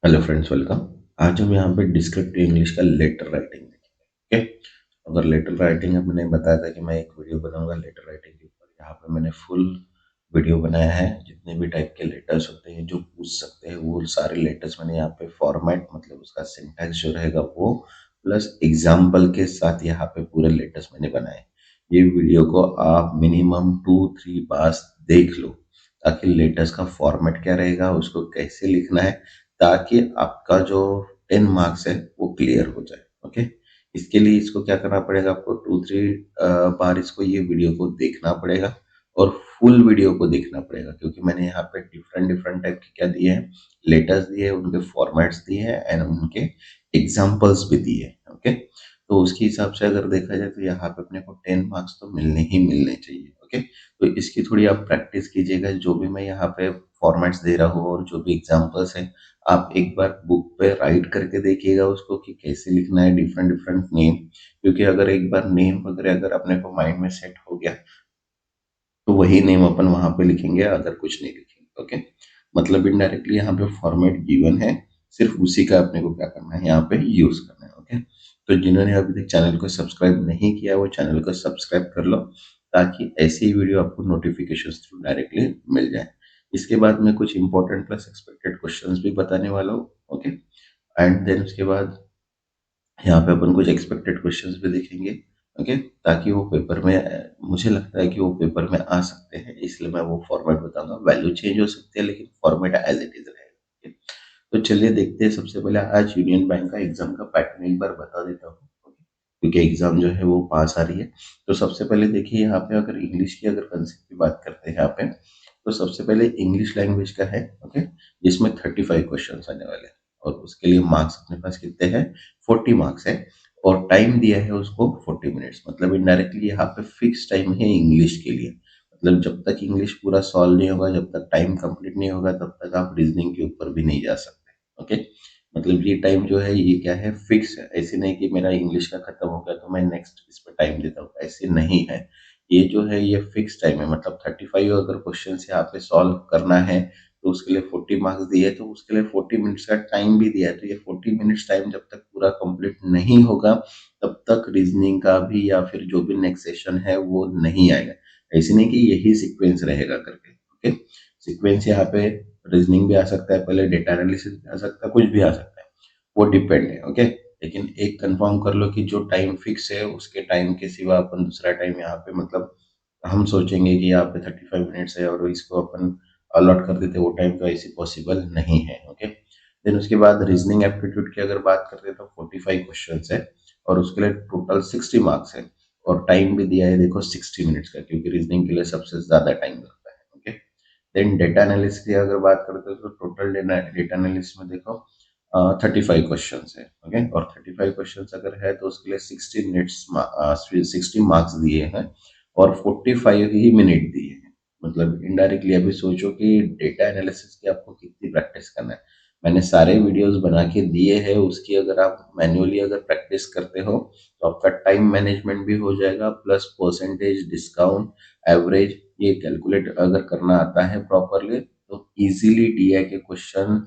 Hello friends, welcome. आज हम यहाँ पे डिस्क्रिप्टिव इंग्लिश का लेटर राइटिंग देखेंगे। ओके, अगर लेटर राइटिंग में मैंने बताया था कि मैं एक वीडियो बनाऊंगा लेटर राइटिंग के ऊपर। यहाँ पे मैंने फुल वीडियो बनाया है। जितने भी टाइप के लेटर्स होते हैं जो पूछ सकते हैं वो सारे लेटर्स मैंने यहाँ पे फॉर्मेट, मतलब उसका सिंटैक्स जो रहेगा वो प्लस एग्जाम्पल के साथ यहाँ पे पूरे लेटर्स मैंने बनाए। ये वीडियो को आप मिनिमम 2-3 बार देख लो ताकि लेटर्स का फॉर्मेट क्या रहेगा, उसको कैसे लिखना है, ताकि आपका जो 10 मार्क्स है वो क्लियर हो जाए। ओके, इसके लिए इसको क्या करना पड़ेगा, आपको 2-3 बार इसको ये वीडियो को देखना पड़ेगा और फुल वीडियो को देखना पड़ेगा, क्योंकि मैंने यहाँ पे डिफरेंट डिफरेंट टाइप के क्या दिए हैं, लेटर्स दिए हैं, उनके फॉर्मेट्स दिए हैं एंड उनके एग्जाम्पल्स भी दिए हैं। ओके, तो उसके हिसाब से अगर देखा जाए तो यहाँ पे अपने को 10 मार्क्स तो मिलने ही मिलने चाहिए। ओके, तो इसकी थोड़ी आप प्रैक्टिस कीजिएगा। जो भी मैं यहाँ पे फॉर्मेट्स दे रहा हूँ और जो भी एग्जाम्पल्स हैं, आप एक बार बुक पे राइट करके देखिएगा उसको कि कैसे लिखना है, डिफरेंट डिफरेंट नेम। क्योंकि अगर एक बार नेम वगैरह अगर अपने को माइंड में सेट हो गया तो वही नेम अपन वहां पे लिखेंगे, अगर कुछ नहीं लिखेंगे। ओके, मतलब इनडायरेक्टली यहाँ पे फॉर्मेट गिवन है, सिर्फ उसी का अपने को क्या करना है, यहाँ पे यूज करना है। ओके, तो जिन्होंने अभी तक चैनल को सब्सक्राइब नहीं किया वो चैनल को सब्सक्राइब कर लो, ताकि ऐसी ही वीडियो आपको नोटिफिकेशन थ्रू डायरेक्टली मिल जाए। इसके बाद मैं कुछ इंपॉर्टेंट प्लस एक्सपेक्टेड क्वेश्चंस भी बताने वाला हूँ। ओके, एंड देन उसके बाद यहाँ पे अपन कुछ एक्सपेक्टेड क्वेश्चंस भी देखेंगे। ओके, ताकि वो पेपर में मुझे लगता है कि वो पेपर में आ सकते हैं, इसलिए मैं वो फॉर्मेट बताऊंगा। वैल्यू चेंज हो सकती है लेकिन फॉर्मेट एज इट इज रहेगा। ओके, तो चलिए देखते हैं। सबसे पहले आज यूनियन बैंक का एग्जाम का पैटर्न एक बार बता देता हूँ। ओके, क्योंकि एग्जाम जो है वो पास आ रही है। तो सबसे पहले देखिए, यहाँ पे अगर इंग्लिश की अगर कंसेप्ट की बात करते हैं यहाँ पे, तो सबसे पहले इंग्लिश लैंग्वेज का है। ओके, जिसमें 35 क्वेश्चन आने वाले हैं और उसके लिए मार्क्स अपने पास कितने हैं, 40 मार्क्स है। और टाइम दिया है उसको 40 मिनट्स, मतलब इनडायरेक्टली यहाँ पे फिक्स टाइम है इंग्लिश के लिए। मतलब जब तक इंग्लिश पूरा सॉल्व नहीं होगा, जब तक टाइम कंप्लीट नहीं होगा, तब तक आप रीजनिंग के ऊपर भी नहीं जा सकते। ओके, मतलब ये टाइम जो है ये क्या है, फिक्स है। ऐसे नहीं कि मेरा इंग्लिश का खत्म हो गया तो मैं नेक्स्ट इस पर टाइम देता हूँ, ऐसे नहीं है। ये जो है ये फिक्स टाइम है। मतलब 35 अगर क्वेश्चन यहाँ पे सॉल्व करना है तो उसके लिए 40 मार्क्स दिए, तो उसके लिए 40 मिनट्स का टाइम भी दिया है। तो ये 40 मिनट्स टाइम जब तक पूरा कंप्लीट नहीं होगा तब तक रीजनिंग का भी या फिर जो भी नेक्स्ट सेशन है वो नहीं आएगा। ऐसे नहीं कि यही सीक्वेंस रहेगा करके। ओके, सीक्वेंस यहाँ पे रीजनिंग भी आ सकता है, पहले डेटा एनालिसिस भी आ सकता है, कुछ भी आ सकता है, वो डिपेंड है। ओके, लेकिन एक कंफर्म कर लो कि जो टाइम फिक्स है उसके टाइम के सिवा अपन दूसरा टाइम यहाँ पे, मतलब हम सोचेंगे कि यहाँ पे 35 मिनट्स है और इसको अपन अलॉट कर देते, वो टाइम तो ऐसी पॉसिबल नहीं है। ओके, देन उसके बाद रीजनिंग एप्टीट्यूड की अगर बात करते हैं तो 45 क्वेश्चन है और उसके लिए टोटल 60 मार्क्स है। और टाइम भी दिया है देखो 60 मिनट्स का, क्योंकि रीजनिंग के लिए सबसे ज्यादा टाइम लगता है। ओके, देन डेटा एनालिसिस की अगर बात करते हैं तो टोटल डेटा एनालिसिस में देखो 35 क्वेश्चन है। ओके, और 35 क्वेश्चन अगर है तो उसके लिए 60 मिनट्स 60 मार्क्स दिए हैं और 45 ही मिनट दिए हैं। मतलब इनडायरेक्टली अभी सोचो कि डेटा एनालिसिस की आपको कितनी प्रैक्टिस करना है। मैंने सारे वीडियोस बना के दिए हैं, उसकी अगर आप मैन्युअली अगर प्रैक्टिस करते हो तो आपका टाइम मैनेजमेंट भी हो जाएगा, प्लस परसेंटेज डिस्काउंट एवरेज ये कैलकुलेट अगर करना आता है प्रॉपरली तो इजीली डीआई के क्वेश्चन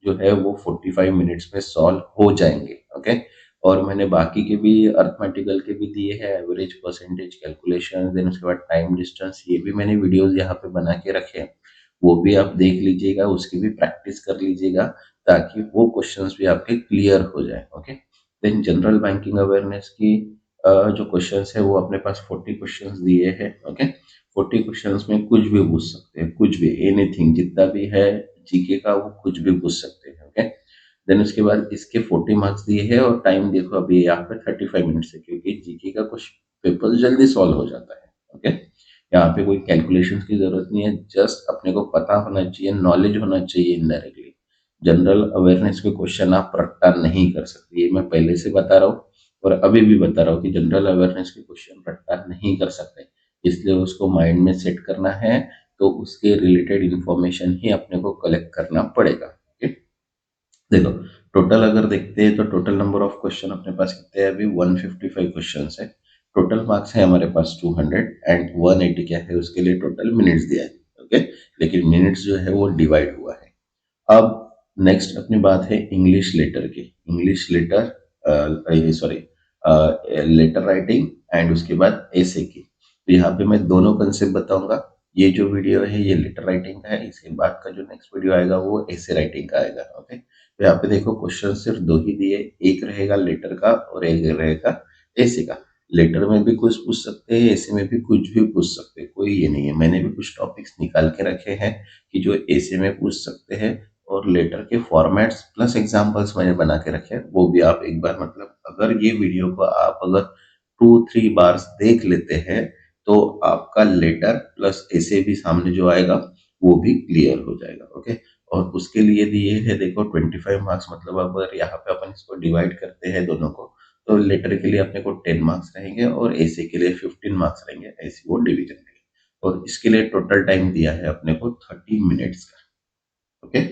जो है वो 45 मिनट्स में सॉल्व हो जाएंगे। ओके, और मैंने बाकी के भी अर्थमेटिकल के भी दिए हैं, एवरेज परसेंटेज कैलकुलेशन, देन उसके बाद टाइम डिस्टेंस, ये भी मैंने वीडियोस यहाँ पे बना के रखे हैं। वो भी आप देख लीजिएगा, उसकी भी प्रैक्टिस कर लीजिएगा, ताकि वो क्वेश्चंस भी आपके क्लियर हो जाए। Okay, then general banking awareness की जो क्वेश्चंस है वो अपने पास 40 क्वेश्चंस दिए हैं। ओके, 40 क्वेश्चंस में कुछ भी पूछ सकते हैं, कुछ भी, एनीथिंग जितना भी है जीके का वो कुछ भी पूछ सकते हैं। ओके, देन उसके बाद इसके 40 मार्क्स दिए हैं और टाइम देखो अभी यहाँ पे 35 मिनट्स है, क्योंकि जीके का कुछ पेपर जल्दी सॉल्व हो जाता है। ओके, यहाँ पे कोई कैलकुलेशन की जरूरत नहीं है, जस्ट अपने को पता होना चाहिए, नॉलेज होना चाहिए इनडायरेक्टली। जनरल अवेयरनेस के क्वेश्चन आप रट्टा नहीं कर सकते, ये मैं पहले से बता रहा हूँ और अभी भी बता रहा हूँ कि जनरल अवेयरनेस के क्वेश्चन रट्टा नहीं कर सकते। इसलिए उसको माइंड में सेट करना है, तो उसके रिलेटेड इंफॉर्मेशन ही अपने को कलेक्ट करना पड़ेगा। ओके, देखो टोटल अगर देखते हैं तो टोटल नंबर ऑफ क्वेश्चन अपने पास कितने हैं, अभी 155 क्वेश्चन है। टोटल मार्क्स है हमारे पास 200 एंड 180 क्या है, उसके लिए टोटल मिनट्स दिया है। ओके, लेकिन मिनट्स जो है वो डिवाइड हुआ है। अब नेक्स्ट अपनी बात है इंग्लिश लेटर की। English letter, sorry, letter writing and उसके बाद ऐसे की। तो यहाँ पे मैं दोनों कंसेप्ट बताऊंगा। ये जो वीडियो है ये लेटर राइटिंग का है, इसके बाद का जो नेक्स्ट वीडियो आएगा वो ऐसे राइटिंग का आएगा। ओके, तो यहाँ पे देखो क्वेश्चन सिर्फ दो ही दिए, एक रहेगा लेटर का और एक रहेगा ऐसे का। लेटर में भी कुछ पूछ सकते हैं, ऐसे में भी कुछ भी पूछ सकते हैं, कोई ये नहीं है। मैंने भी कुछ टॉपिक्स निकाल के रखे हैं कि जो ऐसे में पूछ सकते हैं, और लेटर के फॉर्मेट्स प्लस एग्जांपल्स मैंने बना के रखे हैं। वो भी आप एक बार, मतलब अगर ये वीडियो को आप अगर 2-3 बार देख लेते हैं तो आपका लेटर प्लस ऐसे भी सामने जो आएगा वो भी क्लियर हो जाएगा। ओके, और उसके लिए दिए है देखो 25 मार्क्स। मतलब अगर यहाँ पे अपन इसको डिवाइड करते हैं दोनों को, तो लेटर के लिए अपने को 10 मार्क्स रहेंगे और ऐसे के लिए 15 मार्क्स रहेंगे, ऐसे वो डिवीजन रहेंगे। और इसके लिए टोटल टाइम दिया है अपने को 30 मिनट्स का। ओके,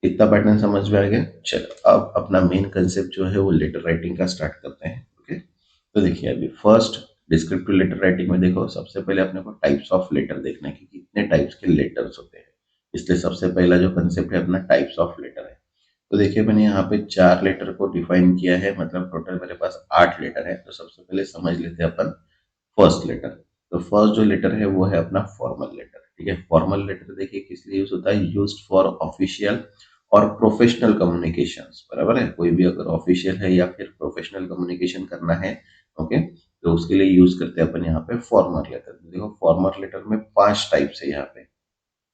इतना पैटर्न समझ में आ गया। चलो अब अपना मेन कंसेप्ट जो है वो लेटर राइटिंग का स्टार्ट करते हैं। ओके, तो देखिए अभी फर्स्ट डिस्क्रिप्टिव लेटर राइटिंग में देखो, सबसे पहले अपने को टाइप्स ऑफ लेटर देखना है कि कितने टाइप्स के लेटर्स होते हैं। इसलिए सबसे पहला जो कंसेप्ट है अपना टाइप्स ऑफ लेटर है। तो देखिए मैंने यहाँ पे 4 लेटर को डिफाइन किया है, मतलब टोटल मेरे पास 8 लेटर है। तो सबसे पहले समझ लेते हैं अपन फर्स्ट लेटर। तो फर्स्ट जो लेटर है वो है अपना फॉर्मल लेटर। ठीक है, फॉर्मल लेटर देखिए किस लिए यूज होता है, यूज्ड फॉर ऑफिशियल और प्रोफेशनल कम्युनिकेशंस। बराबर है, कोई भी अगर ऑफिशियल है या फिर प्रोफेशनल कम्युनिकेशन करना है, ओके, तो उसके लिए यूज करते हैं अपन यहाँ पे फॉर्मल लेटर। देखो फॉर्मल लेटर में 5 टाइप्स है यहाँ पे।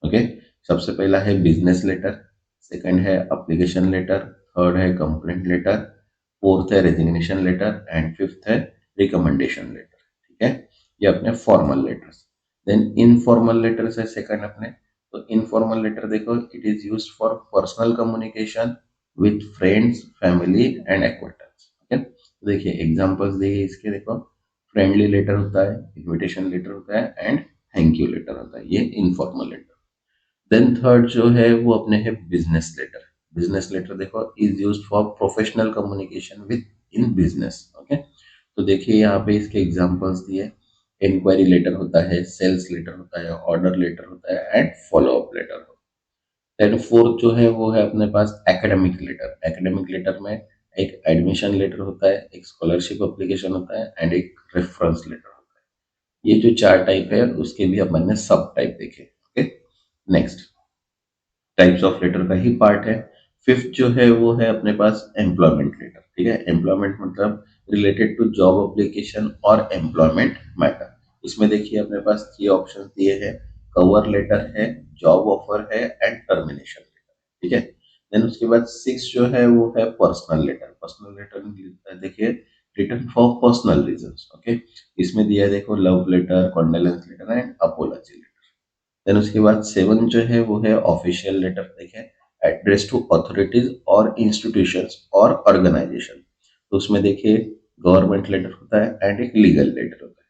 ओके, सबसे पहला है बिजनेस लेटर, सेकंड है अप्लीकेशन लेटर, थर्ड है कंप्लेंट लेटर, फोर्थ है रेजिग्नेशन लेटर एंड फिफ्थ है रिकमेंडेशन लेटर। ठीक है, ये अपने formal letters. Then informal letters है सेकंड अपने। तो इनफॉर्मल लेटर देखो, it is used for personal communication with friends, family and acquaintances. Okay, तो देखिए एग्जांपल्स दिए इसके, देखो फ्रेंडली लेटर होता है, इनविटेशन लेटर होता है एंड थैंक यू लेटर होता है, ये इनफॉर्मल लेटर। देन थर्ड जो है वो अपने है बिजनेस लेटर। बिजनेस लेटर देखो is used for professional communication with in business. Okay, तो देखिए यहाँ पे इसके एग्जांपल्स दिए, इंक्वायरी लेटर होता है, सेल्स लेटर होता है, ऑर्डर लेटर होता है एंड फॉलो अप लेटर होता है। देन फोर्थ जो है वो है अपने पास एकेडमिक लेटर। एकेडमिक लेटर में एक एडमिशन लेटर होता है, एक स्कॉलरशिप एप्लीकेशन होता है एंड एक रेफरेंस लेटर होता है। ये जो 4 टाइप है उसके भी अपन ने सब टाइप देखे। Okay, next types of letter का ही पार्ट है। फिफ्थ जो है वो है अपने पास एम्प्लॉयमेंट लेटर। ठीक है, एम्प्लॉयमेंट मतलब रिलेटेड टू जॉब एप्लीकेशन और एम्प्लॉयमेंट मैटर। इसमें देखिए अपने पास 3 ऑप्शन दिए हैं, कवर लेटर है, जॉब ऑफर है एंड टर्मिनेशन लेटर। ठीक है, देन उसके बाद 6 जो है वो है पर्सनल लेटर। पर्सनल लेटर देखिए written for personal reasons. Okay, इसमें दिया है देखो love letter, condolence letter and apology letter. Then उसके बाद 7 जो है वो है ऑफिशियल लेटर। देखें, एड्रेस टू अथॉरिटीज और इंस्टीट्यूशंस और ऑर्गेनाइजेशन। तो उसमें देखिए गवर्नमेंट लेटर होता है एंड एक लीगल लेटर होता है।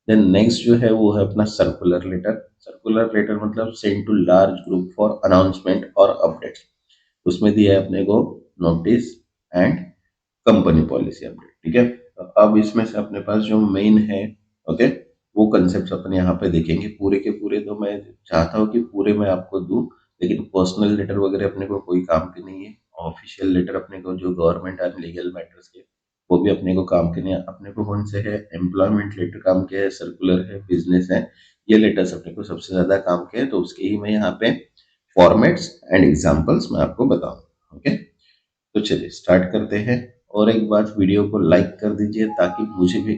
देन नेक्स्ट जो है वो है अपना सर्कुलर लेटर। सर्कुलर लेटर मतलब send to large group for announcement और अपडेट्स। उसमें दिया है अपने को notice and company policy update. ठीक है, तो अब इसमें से अपने पास जो मेन है, ओके, वो कंसेप्ट अपन यहाँ पे देखेंगे। पूरे के पूरे तो मैं चाहता हूँ कि पूरे मैं आपको दूं, लेकिन पर्सनल लेटर वगैरह अपने को कोई काम के नहीं है। ऑफिशियल लेटर अपने को जो गवर्नमेंट एंड लीगल मैटर्स के, वो भी अपने को काम के नहीं है। अपने को कौन से है, एम्प्लॉयमेंट लेटर काम के है, सर्कुलर है, बिजनेस है, ये लेटर्स अपने को सबसे ज्यादा काम के है। तो उसके ही मैं यहाँ पे फॉर्मेट्स एंड एग्जाम्पल्स मैं आपको बताऊंगा। ओके, तो चलिए स्टार्ट करते हैं। और एक बात, वीडियो को लाइक कर दीजिए ताकि मुझे भी,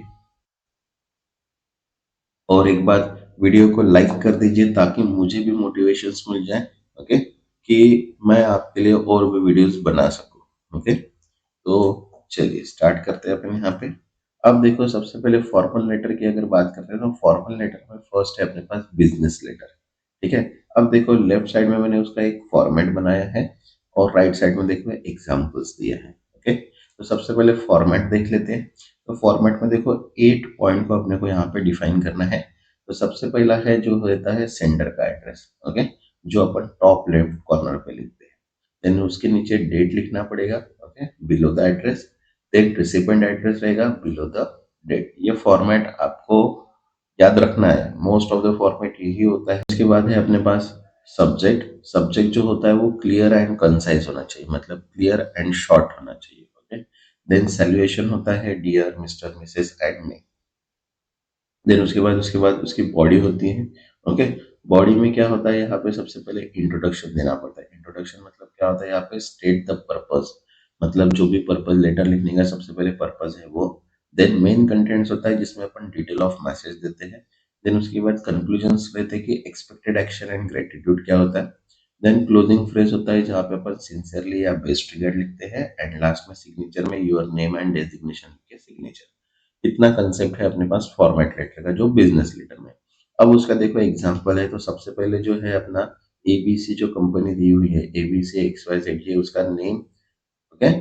और एक बात, वीडियो को लाइक कर दीजिए ताकि मुझे भी मोटिवेशंस मिल जाए। ओके, कि मैं आपके लिए और भी वीडियोस बना सकूं। ओके, तो चलिए स्टार्ट करते हैं अपन यहाँ पे। अब देखो सबसे पहले फॉर्मल लेटर की अगर बात करते हैं तो फॉर्मल लेटर में फर्स्ट है अपने पास बिजनेस लेटर। ठीक है, अब देखो लेफ्ट साइड में मैंने उसका एक फॉर्मेट बनाया है और राइट साइड में देखो एग्जांपल्स दिया है। ओके, तो सबसे पहले फॉर्मेट देख लेते हैं। तो फॉर्मेट में देखो 8 पॉइंट को अपने को यहाँ पे डिफाइन करना है। तो सबसे पहला है जो होता है सेंडर का एड्रेस। ओके, जो अपन टॉप लेफ्ट कॉर्नर पे लिखते हैं। देन उसके नीचे डेट लिखना पड़ेगा, okay, below the address. Then recipient address रहेगा बिलो द डेट। ये फॉर्मेट आपको याद रखना है, मोस्ट ऑफ द फॉर्मेट यही होता है। उसके बाद है अपने पास सब्जेक्ट सब्जेक्ट जो होता है वो क्लियर एंड कंसाइज होना चाहिए, मतलब क्लियर एंड शॉर्ट होना चाहिए। ओके। देन सैल्यूएशन होता है dear Mr Mrs and may. Then उसके बाद उसकी बॉडी होती है। ओके। बॉडी में क्या होता है, यहाँ पे सबसे पहले इंट्रोडक्शन देना पड़ता है। इंट्रोडक्शन मतलब क्या होता है, यहाँ पे स्टेट द पर्पस, मतलब जो भी पर्पस लेटर लिखने का सबसे पहले पर्पस है वो। देन मेन कंटेंट्स होता है जिसमें अपन डिटेल ऑफ मैसेज देते हैं। देन उसके बाद कंक्लूजन्स रहते हैं कि एक्सपेक्टेड एक्शन एंड ग्रेटिट्यूड क्या होता है। देन क्लोजिंग फ्रेज होता है जहाँ पे अपन सिंसियरली या बेस्ट रिगार्ड लिखते हैं। एंड लास्ट में सिग्नेचर में योर नेम एंड डेजिग्नेशन के सिग्नेचर। इतना कंसेप्ट है अपने पास फॉर्मेट लेटर का, जो बिजनेस लेटर में। अब उसका देखो एग्जांपल है, तो सबसे पहले जो है अपना एबीसी जो कंपनी दी हुई है, एबीसी एक्स वाई जेड, ये उसका नेम। ओके।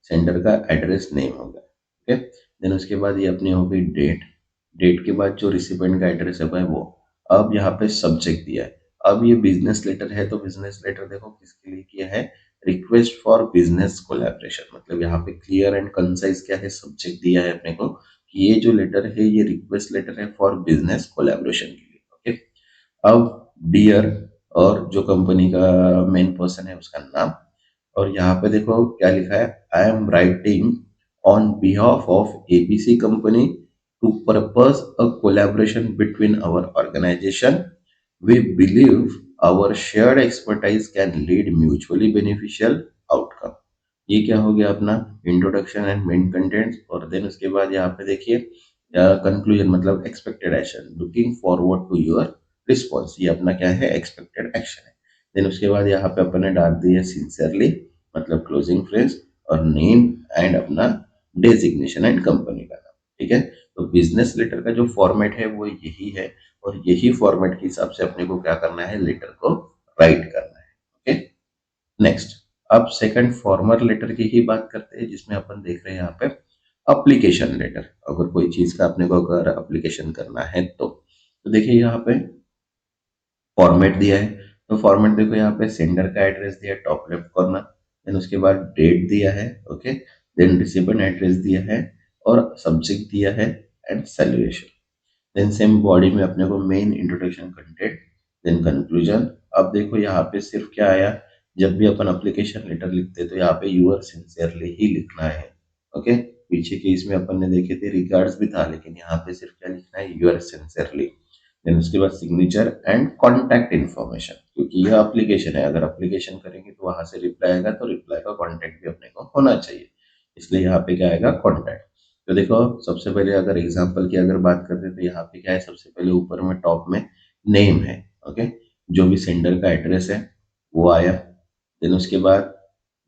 सेंडर का एड्रेस नेम होगा। ओके। देन उसके बाद ये अपनी हो गई डेट। डेट के बाद जो रिसिपेंट का एड्रेस है वो। अब यहाँ पे सब्जेक्ट दिया है। अब ये बिजनेस लेटर है, तो बिजनेस लेटर देखो किसके लिए किया है, रिक्वेस्ट फॉर बिजनेस कोलैबोरेशन। मतलब यहाँ पे क्लियर एंड कंसाइज क्या है, सब्जेक्ट दिया है अपने को कि ये जो लेटर है ये रिक्वेस्ट लेटर है फॉर बिजनेस कोलैबोरेशन के लिए। ओके। अब डियर, और जो कंपनी का मेन पर्सन है उसका नाम। और यहाँ पे देखो क्या लिखा है, I am writing on behalf of ABC company to purpose a collaboration between our organisation. We believe our shared expertise can lead mutually beneficial outcome. ये क्या हो गया अपना इंट्रोडक्शन एंड मेन कंटेंट्स। और देन उसके बाद यहाँ पे देखिए कंक्लूजन, मतलब expected action, looking forward to your response, ये अपना क्या है, एक्सपेक्टेड एक्शन है। देन उसके बाद यहाँ पे अपन ने डाल दी है सिंसियरली, मतलब क्लोजिंग फ्रेज, और नेम एंड अपना डेजिग्नेशन एंड कंपनी का नाम। ठीक है। तो बिजनेस लेटर का जो फॉर्मेट है वो यही है, और यही फॉर्मेट के हिसाब से अपने को क्या करना है, लेटर को राइट करना है। ओके। नेक्स्ट, अब सेकंड फॉर्मल लेटर की ही बात करते हैं, जिसमें अपन देख रहे हैं यहाँ पे अप्लीकेशन लेटर। अगर कोई चीज का अपने को अगर अप्लीकेशन करना है तो देखिए यहाँ पे फॉर्मेट दिया है। तो फॉर्मेट देखो यहाँ पे सेंडर का एड्रेस दिया है टॉप लेफ्ट कॉर्नर। देन उसके बाद डेट दिया है। ओके। देन रिसिपेंट एड्रेस दिया है, और सब्जेक्ट दिया है, and salutation. Then same body में अपने को main introduction content, then conclusion. अब देखो यहाँ पे सिर्फ क्या आया, जब भी अपन अप्लीकेशन लेटर लिखते हैं तो यहाँ पे यूअर सिंसियरली ही लिखना है। ओके। पीछे के इसमें अपन ने देखे थे रिगार्ड्स भी था, लेकिन यहाँ पे सिर्फ क्या लिखना है, यूअर सिंसियरली। देन उसके बाद सिग्नेचर एंड कॉन्टैक्ट इन्फॉर्मेशन, क्योंकि यह एप्लीकेशन है, अगर एप्लीकेशन करेंगे तो वहां से रिप्लाई आएगा, तो रिप्लाई का कॉन्टैक्ट भी अपने को होना चाहिए। इसलिए यहाँ पे क्या आएगा, कॉन्टैक्ट। तो देखो सबसे पहले अगर एग्जांपल की अगर बात करते हैं तो यहाँ पे क्या है, सबसे पहले ऊपर में टॉप में नेम है। ओके। जो भी सेंडर का एड्रेस है वो आया। देन उसके बाद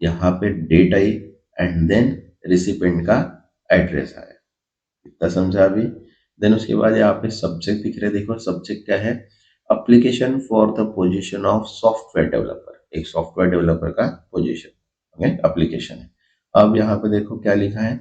यहाँ पे डेट आई, एंड देन रिसिपेंट का एड्रेस आया। इतना समझा अभी। देन उसके बाद यहाँ पे सब्जेक्ट दिख रहे, देखो सब्जेक्ट क्या है, application for the position of software developer, एक सॉफ्टवेयर डेवलपर का पोजीशन। ओके, एप्लीकेशन है। अब यहाँ पे देखो क्या लिखा है,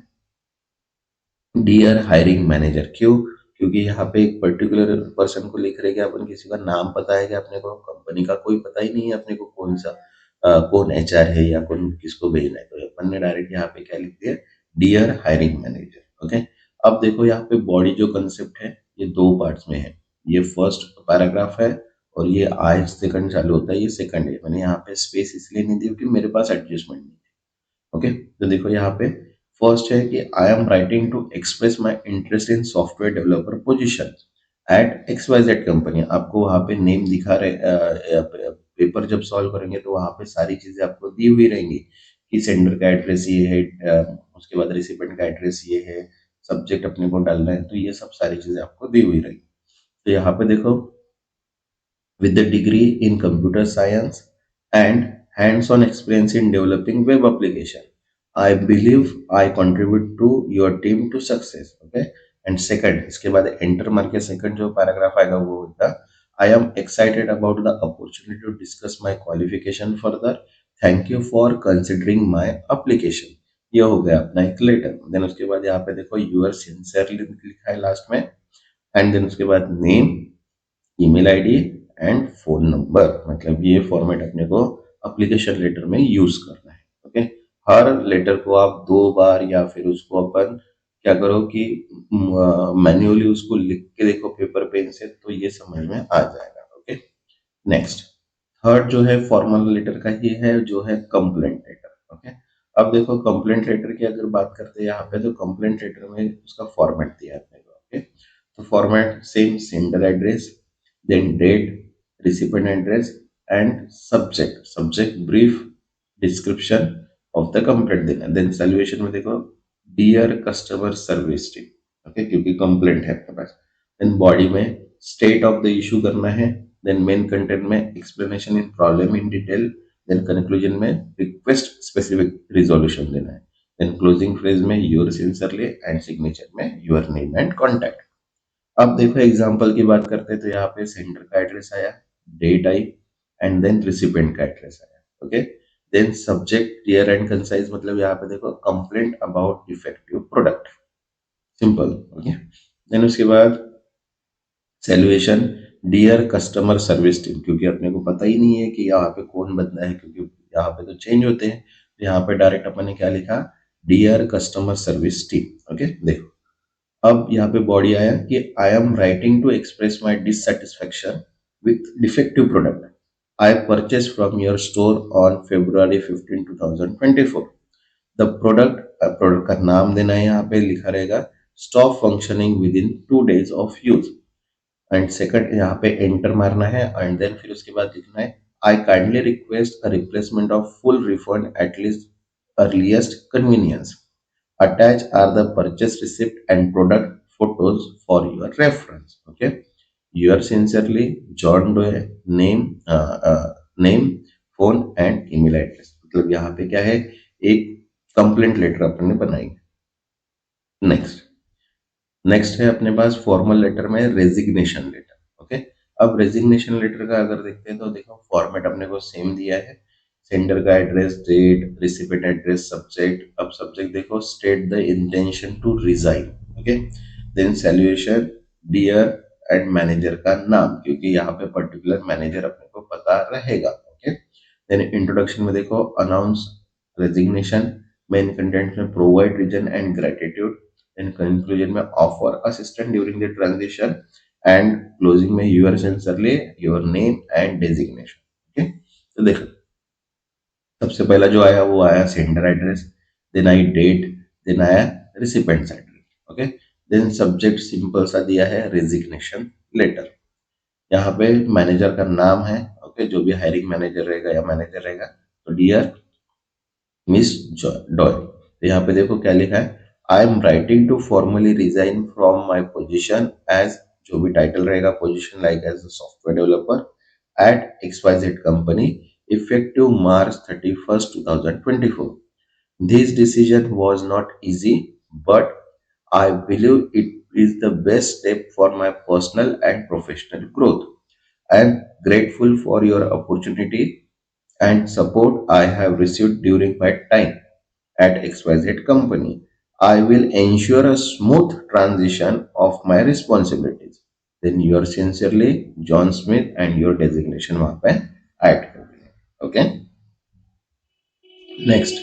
डियर हायरिंग मैनेजर। क्यों, क्योंकि यहाँ पे एक पर्टिकुलर पर्सन को लिख रहे हैं कि अपन किसी का नाम पता है कि अपने को, कंपनी का कोई पता ही नहीं है अपने को, कौन सा कौन एचआर है या कौन किसको भेजना है, तो अपन ने डायरेक्ट यहाँ पे क्या लिख दिया, डियर हायरिंग मैनेजर। ओके। अब देखो यहाँ पे बॉडी जो कंसेप्ट है ये दो पार्ट्स में है। ये फर्स्ट पैराग्राफ है, और ये आई सेकंड चालू होता है, ये सेकंड है। मैंने यहाँ पे स्पेस इसलिए नहीं दी क्योंकि मेरे पास एडजस्टमेंट नहीं। ओके। तो देखो यहाँ पे फर्स्ट है कि I am writing to express my interest in software developer position at X Y Z company. आपको वहाँ पे नेम दिखा रहे, पेपर जब सॉल्व करेंगे तो वहाँ पे सारी चीजें आपको दी हुई रहेंगी कि सेंडर का एड्रेस ये है, उसके बाद रिसिपेंट का एड्रेस ये है, सब्जेक्ट अपने को डालना है, तो ये सब सारी चीजें आपको दी हुई रहेंगी। तो यहाँ पे देखो, with a degree in computer science and hands-on experience in developing web application. I believe I contribute to your team to success. Okay. And second, इसके बाद enter मार के second जो paragraph आएगा वो होगा, I am excited about the opportunity to discuss my qualification further. Thank you for considering my application. ये हो गया अपना एक लेटर। देन उसके बाद यहाँ पे देखो यूर सिंसियरली लिखा है लास्ट में, एंड देन उसके बाद name, email ID, and phone number. मतलब ये फॉर्मेट अपने को एप्लीकेशन लेटर में यूज करना है। ओके। हर लेटर को आप दो बार, या फिर उसको अपन क्या करो कि मैन्युअली उसको लिख के देखो पेपर पेन से, तो ये समझ में आ जाएगा। ओके। नेक्स्ट, थर्ड जो है फॉर्मल लेटर का ही है, जो है कंप्लेंट लेटर। ओके, अब देखो कंप्लेंट लेटर की अगर बात करते हैं यहाँ पे, तो कंप्लेंट लेटर में उसका फॉर्मेट दिया है अपने को। ओके, तो format same, sender address, then date, recipient address and subject brief description of the complaint देना। देन सॉल्यूशन में देखो dear customer service team, okay, क्योंकि कंप्लेंट है अपने पास। देन बॉडी में स्टेट ऑफ द इशू करना है। देन मेन कंटेंट में explanation in problem in detail. Then conclusion में रिक्वेस्ट स्पेसिफिक रिजोल्यूशन देना है। देन क्लोजिंग फ्रेज में योर सिंसियरली एंड सिग्नेचर में योर नेम एंड कॉन्टैक्ट। अब देखो एग्जांपल की बात करते हैं, तो यहाँ पे सेंडर का एड्रेस आया, डेट आई, एंड देन रिसिपेंट का एड्रेस आया। Okay, then subject clear and concise, मतलब यहाँ पे देखो complaint about defective product, simple. Okay, then उसके बाद salutation dear customer service team, क्योंकि अपने को पता ही नहीं है कि यहाँ पे कौन बंदा है, क्योंकि यहाँ पे तो चेंज होते हैं। तो यहाँ पे डायरेक्ट अपन ने क्या लिखा, dear customer service team. Okay, देखो अब यहाँ पे बॉडी आया कि I am writing to express my dissatisfaction with defective product I purchase from your store on February 15, 2024। The product का नाम देना है, यहाँ पे लिखा रहेगा stop functioning within 2 days of use. And second यहाँ पे एंटर मारना है, एंड देन फिर उसके बाद लिखना है आई kindly request a replacement of full refund at least earliest convenience. Attached are the purchase receipt and product photos for your reference. Okay. Yours sincerely, John Doe, name, phone and email address। मतलब यहाँ पे क्या है, एक complaint letter अपन ने बनाई। Next है अपने पास फॉर्मल लेटर में रेजिग्नेशन लेटर। ओके, अब रेजिग्नेशन लेटर का अगर देखते हैं, तो देखो फॉर्मेट अपने को सेम दिया है, सेंडर का address, date, recipient address, subject. अब सब्जेक्ट देखो state the intention to resign. Okay, then salutation dear and manager का नाम, क्योंकि यहाँ पे पर्टिकुलर मैनेजर अपने को पता रहेगा। ओके, देन इंट्रोडक्शन में देखो अनाउंस रेजिग्नेशन, मेन कंटेंट में provide reason and gratitude, then conclusion में offer assistant during the transition, and closing में your sincerely, your name and designation. Okay, तो देखो सबसे पहला जो आया वो आया सेंडर एड्रेस, देन आई डेट, देन आया recipient's address. Okay, then subject simple सा दिया है रेजिग्नेशन लेटर। यहाँ पे मैनेजर का नाम है। ओके, जो भी हायरिंग मैनेजर रहेगा या मैनेजर रहेगा, तो डियर मिस डॉय। तो यहाँ पे देखो क्या लिखा है, I am writing to formally resign from my position as, जो भी टाइटल रहेगा position, like as a software developer at XYZ company effective March 31st, 2024. This decision was not easy, but I believe it is the best step for my personal and professional growth. I am grateful for your opportunity and support I have received during my time at XYZ company. I will ensure a smooth transition of my responsibilities. Then yours sincerely, John Smith, and your designation वहाँ पे add कर देंगे। Okay, next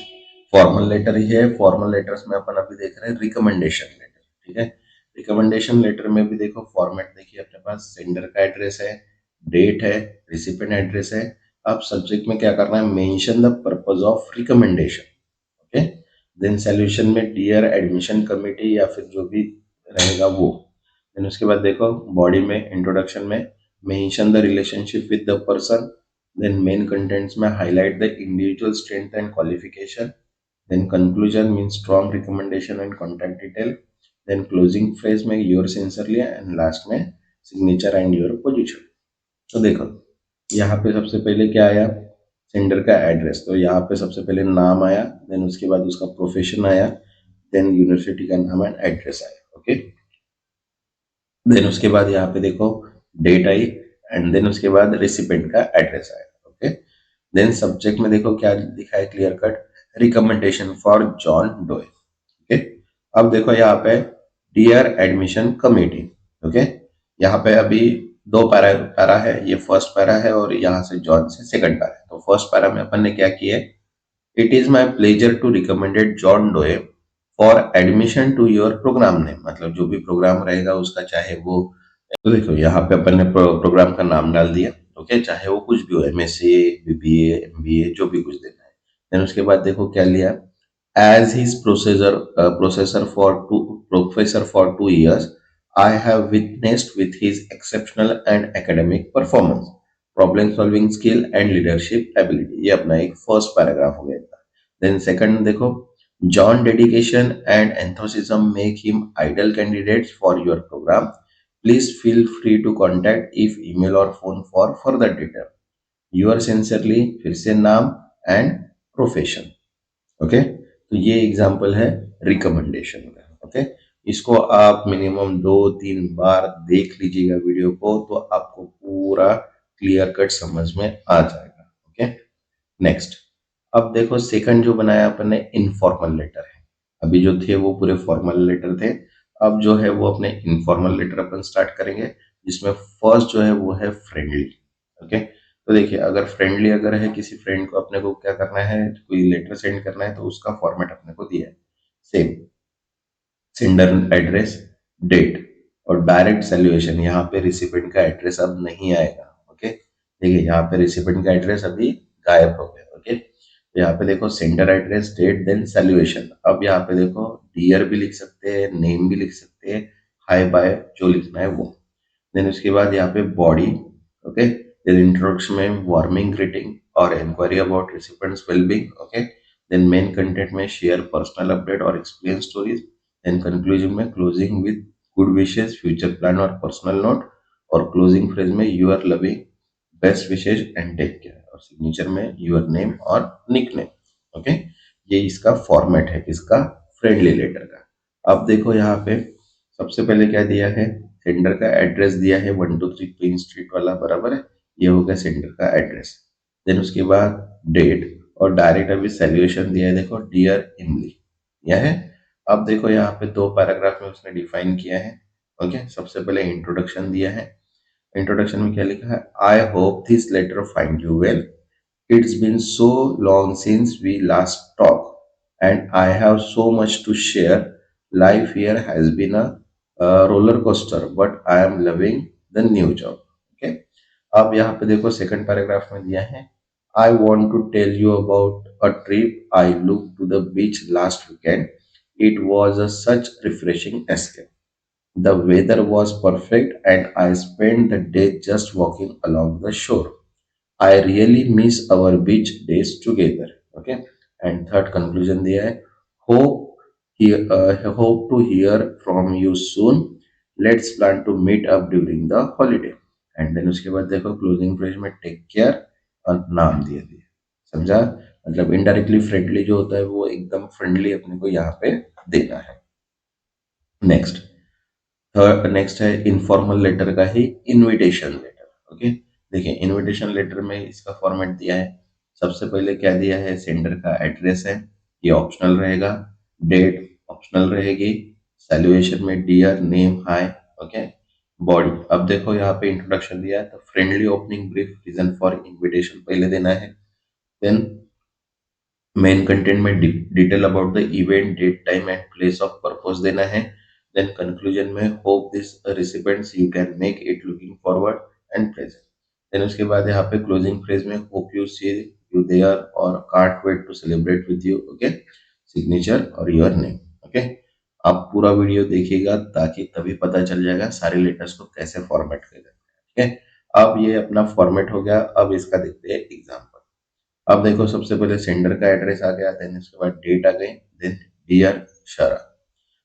formal letter ही है। Formal letters में अपन अभी देख रहे हैं रिकमेंडेशन लेटर। ठीक है, रिकमेंडेशन लेटर में भी देखो फॉर्मेट देखिए, अपने पास सेंडर का एड्रेस है, डेट है, रिसिपेंट एड्रेस है। अब सब्जेक्ट में क्या करना है, mention the purpose of recommendation. Okay, then solution में डियर एडमिशन कमेटी या फिर जो भी रहेगा वो। देन उसके बाद देखो बॉडी में इंट्रोडक्शन में mention the relationship with the person, then main contents में highlight the individual strength and qualification, then conclusion mean strong recommendation and contact detail, then closing phrase में योर सिंसियरली, एंड लास्ट में signature and your position. तो देखो यहाँ पे सबसे पहले क्या आया, सेंडर का एड्रेस। तो यहाँ पे सबसे पहले नाम आया, देन उसके बाद उसका प्रोफेशन आया, देन यूनिवर्सिटी का नाम एंड एड्रेस आया। ओके, देन उसके बाद यहाँ पे देखो डेट आई, एंड देन उसके बाद रिसिपेंट का एड्रेस आया। ओके, देन सब्जेक्ट में देखो क्या लिखा है, clear cut recommendation for John Doe. Okay, अब देखो यहाँ पे डियर एडमिशन कमेटी। ओके, यहाँ पे अभी दो पैरा है, ये फर्स्ट पैरा है और यहाँ से जॉन से सेकंड पैरा है। तो फर्स्ट पैरा में अपन ने क्या किया है, it is my pleasure to recommended John Doe for admission to your program name, मतलब जो भी प्रोग्राम रहेगा उसका चाहे वो। तो देखो यहाँ पे अपन ने प्रोग्राम का नाम डाल दिया। ओके, चाहे वो कुछ भी हो, एमएससी, बीबीए, एमबीए, जो भी कुछ देना है। देन उसके बाद देखो क्या लिया, as his professor for 2 years, I have witnessed with his exceptional and academic performance, problem solving skill and leadership ability। ये अपना एक फर्स्ट पैराग्राफ हो गया था। देन सेकंड देखो, John dedication and enthusiasm make him ideal candidates for your program। Please feel free to contact if email or phone for further detail। Yours sincerely, फिर से नाम एंड प्रोफेशन। ओके, तो ये example है recommendation का। Okay, इसको आप minimum 2-3 बार देख लीजिएगा वीडियो को, तो आपको पूरा क्लियर कट समझ में आ जाएगा। Okay, next. अब देखो सेकंड जो बनाया अपन ने, इनफॉर्मल लेटर है। अभी जो थे वो पूरे फॉर्मल लेटर थे, अब जो है वो अपने इनफॉर्मल लेटर अपन स्टार्ट करेंगे, जिसमें फर्स्ट जो है वो है फ्रेंडली। ओके, तो देखिए अगर फ्रेंडली अगर है, किसी फ्रेंड को अपने को क्या करना है, कोई लेटर सेंड करना है, तो उसका फॉर्मेट अपने को दिया है। सेम, सेंडर एड्रेस, डेट और डायरेक्ट सैल्यूएशन। यहाँ पे रिसिपेंट का एड्रेस अब नहीं आएगा। ओके, देखिए यहाँ पे रिसिपेंट का एड्रेस अभी गायब हो गया। ओके, तो यहाँ पे देखो सेंडर एड्रेस, डेट, देन सैल्यूएशन। अब यहाँ पे देखो डियर भी लिख सकते हैं, नेम भी लिख सकते हैं, हाय बाय जो लिखना है वो। देन उसके बाद यहाँ पे बॉडी। ओके, देन इंट्रोडक्शन में वार्मिंग ग्रीटिंग और inquiry about recipient's wellbeing. Okay, then main content में शेयर पर्सनल अपडेट और एक्सपीरियंस स्टोरीज। देन कंक्लूजन में closing with good wishes, future plan और पर्सनल नोट। और क्लोजिंग फ्रेज में you are loving, best wishes and take care. और signature में your name और nick name. Okay, ये इसका फॉर्मेट है इसका फ्रेंडली लेटर का। अब देखो यहाँ पे सबसे पहले क्या दिया है, सेंडर का एड्रेस दिया है 123 क्वीन स्ट्रीट वाला, बराबर है, ये हो गया सेंडर का एड्रेस। देन उसके बाद डेट और डायरेक्ट अभी सैल्यूएशन दिया है, देखो डियर इमली, यह है। अब देखो यहाँ पे 2 पैराग्राफ में उसने डिफाइन किया है। ओके, सबसे पहले इंट्रोडक्शन दिया है। इंट्रोडक्शन में क्या लिखा है, I hope this letter find you well. It's been so long since we last talk and I have so much to share. Life here has been a roller coaster but I am loving the new job. Okay, अब यहाँ पे देखो second paragraph में दिया है, I want to tell you about a trip I look to the beach last weekend. It was a such refreshing escape. The weather was perfect and I spent the day just walking along the shore. I really miss our beach days together. Okay. And third conclusion दिया है, hope to hear from you soon. Let's plan to meet up during the holiday. And then उसके बाद देखो closing phrase में take care और नाम दिया दिया। समझा, मतलब इनडायरेक्टली फ्रेंडली जो होता है वो एकदम फ्रेंडली अपने को यहाँ पे देना है। नेक्स्ट, थर्ड नेक्स्ट है इनफॉर्मल लेटर का ही इनविटेशन लेटर। ओके, देखिए इनविटेशन लेटर में इसका फॉर्मेट दिया है। सबसे पहले क्या दिया है, सेंडर का एड्रेस है, ये ऑप्शनल रहेगा। डेट ऑप्शनल रहेगी। सैल्यूएशन में dear, name, hi. Okay, body, अब देखो यहाँ पे इंट्रोडक्शन दिया है, तो friendly opening brief, reason for invitation पहले देना है। देन मेन कंटेंट में detail about the event, date, time and place of purpose देना है। देन कंक्लूजन में hope this recipients you can make it looking forward and present. Then उसके बाद यहाँ पे क्लोजिंग फ्रेज में hope you see you there और can't wait to celebrate with you. Okay, signature और योर नेम। ओके, आप पूरा वीडियो देखिएगा ताकि तभी पता चल जाएगा सारे लेटर्स को कैसे फॉर्मेट करना है। ठीक है, अब ये अपना फॉर्मेट हो गया। अब इसका देखते हैं एग्जाम्पल। अब देखो सबसे पहले सेंडर का एड्रेस आ गया, देन इसके बाद डेट आ गई, देन डियर शरा।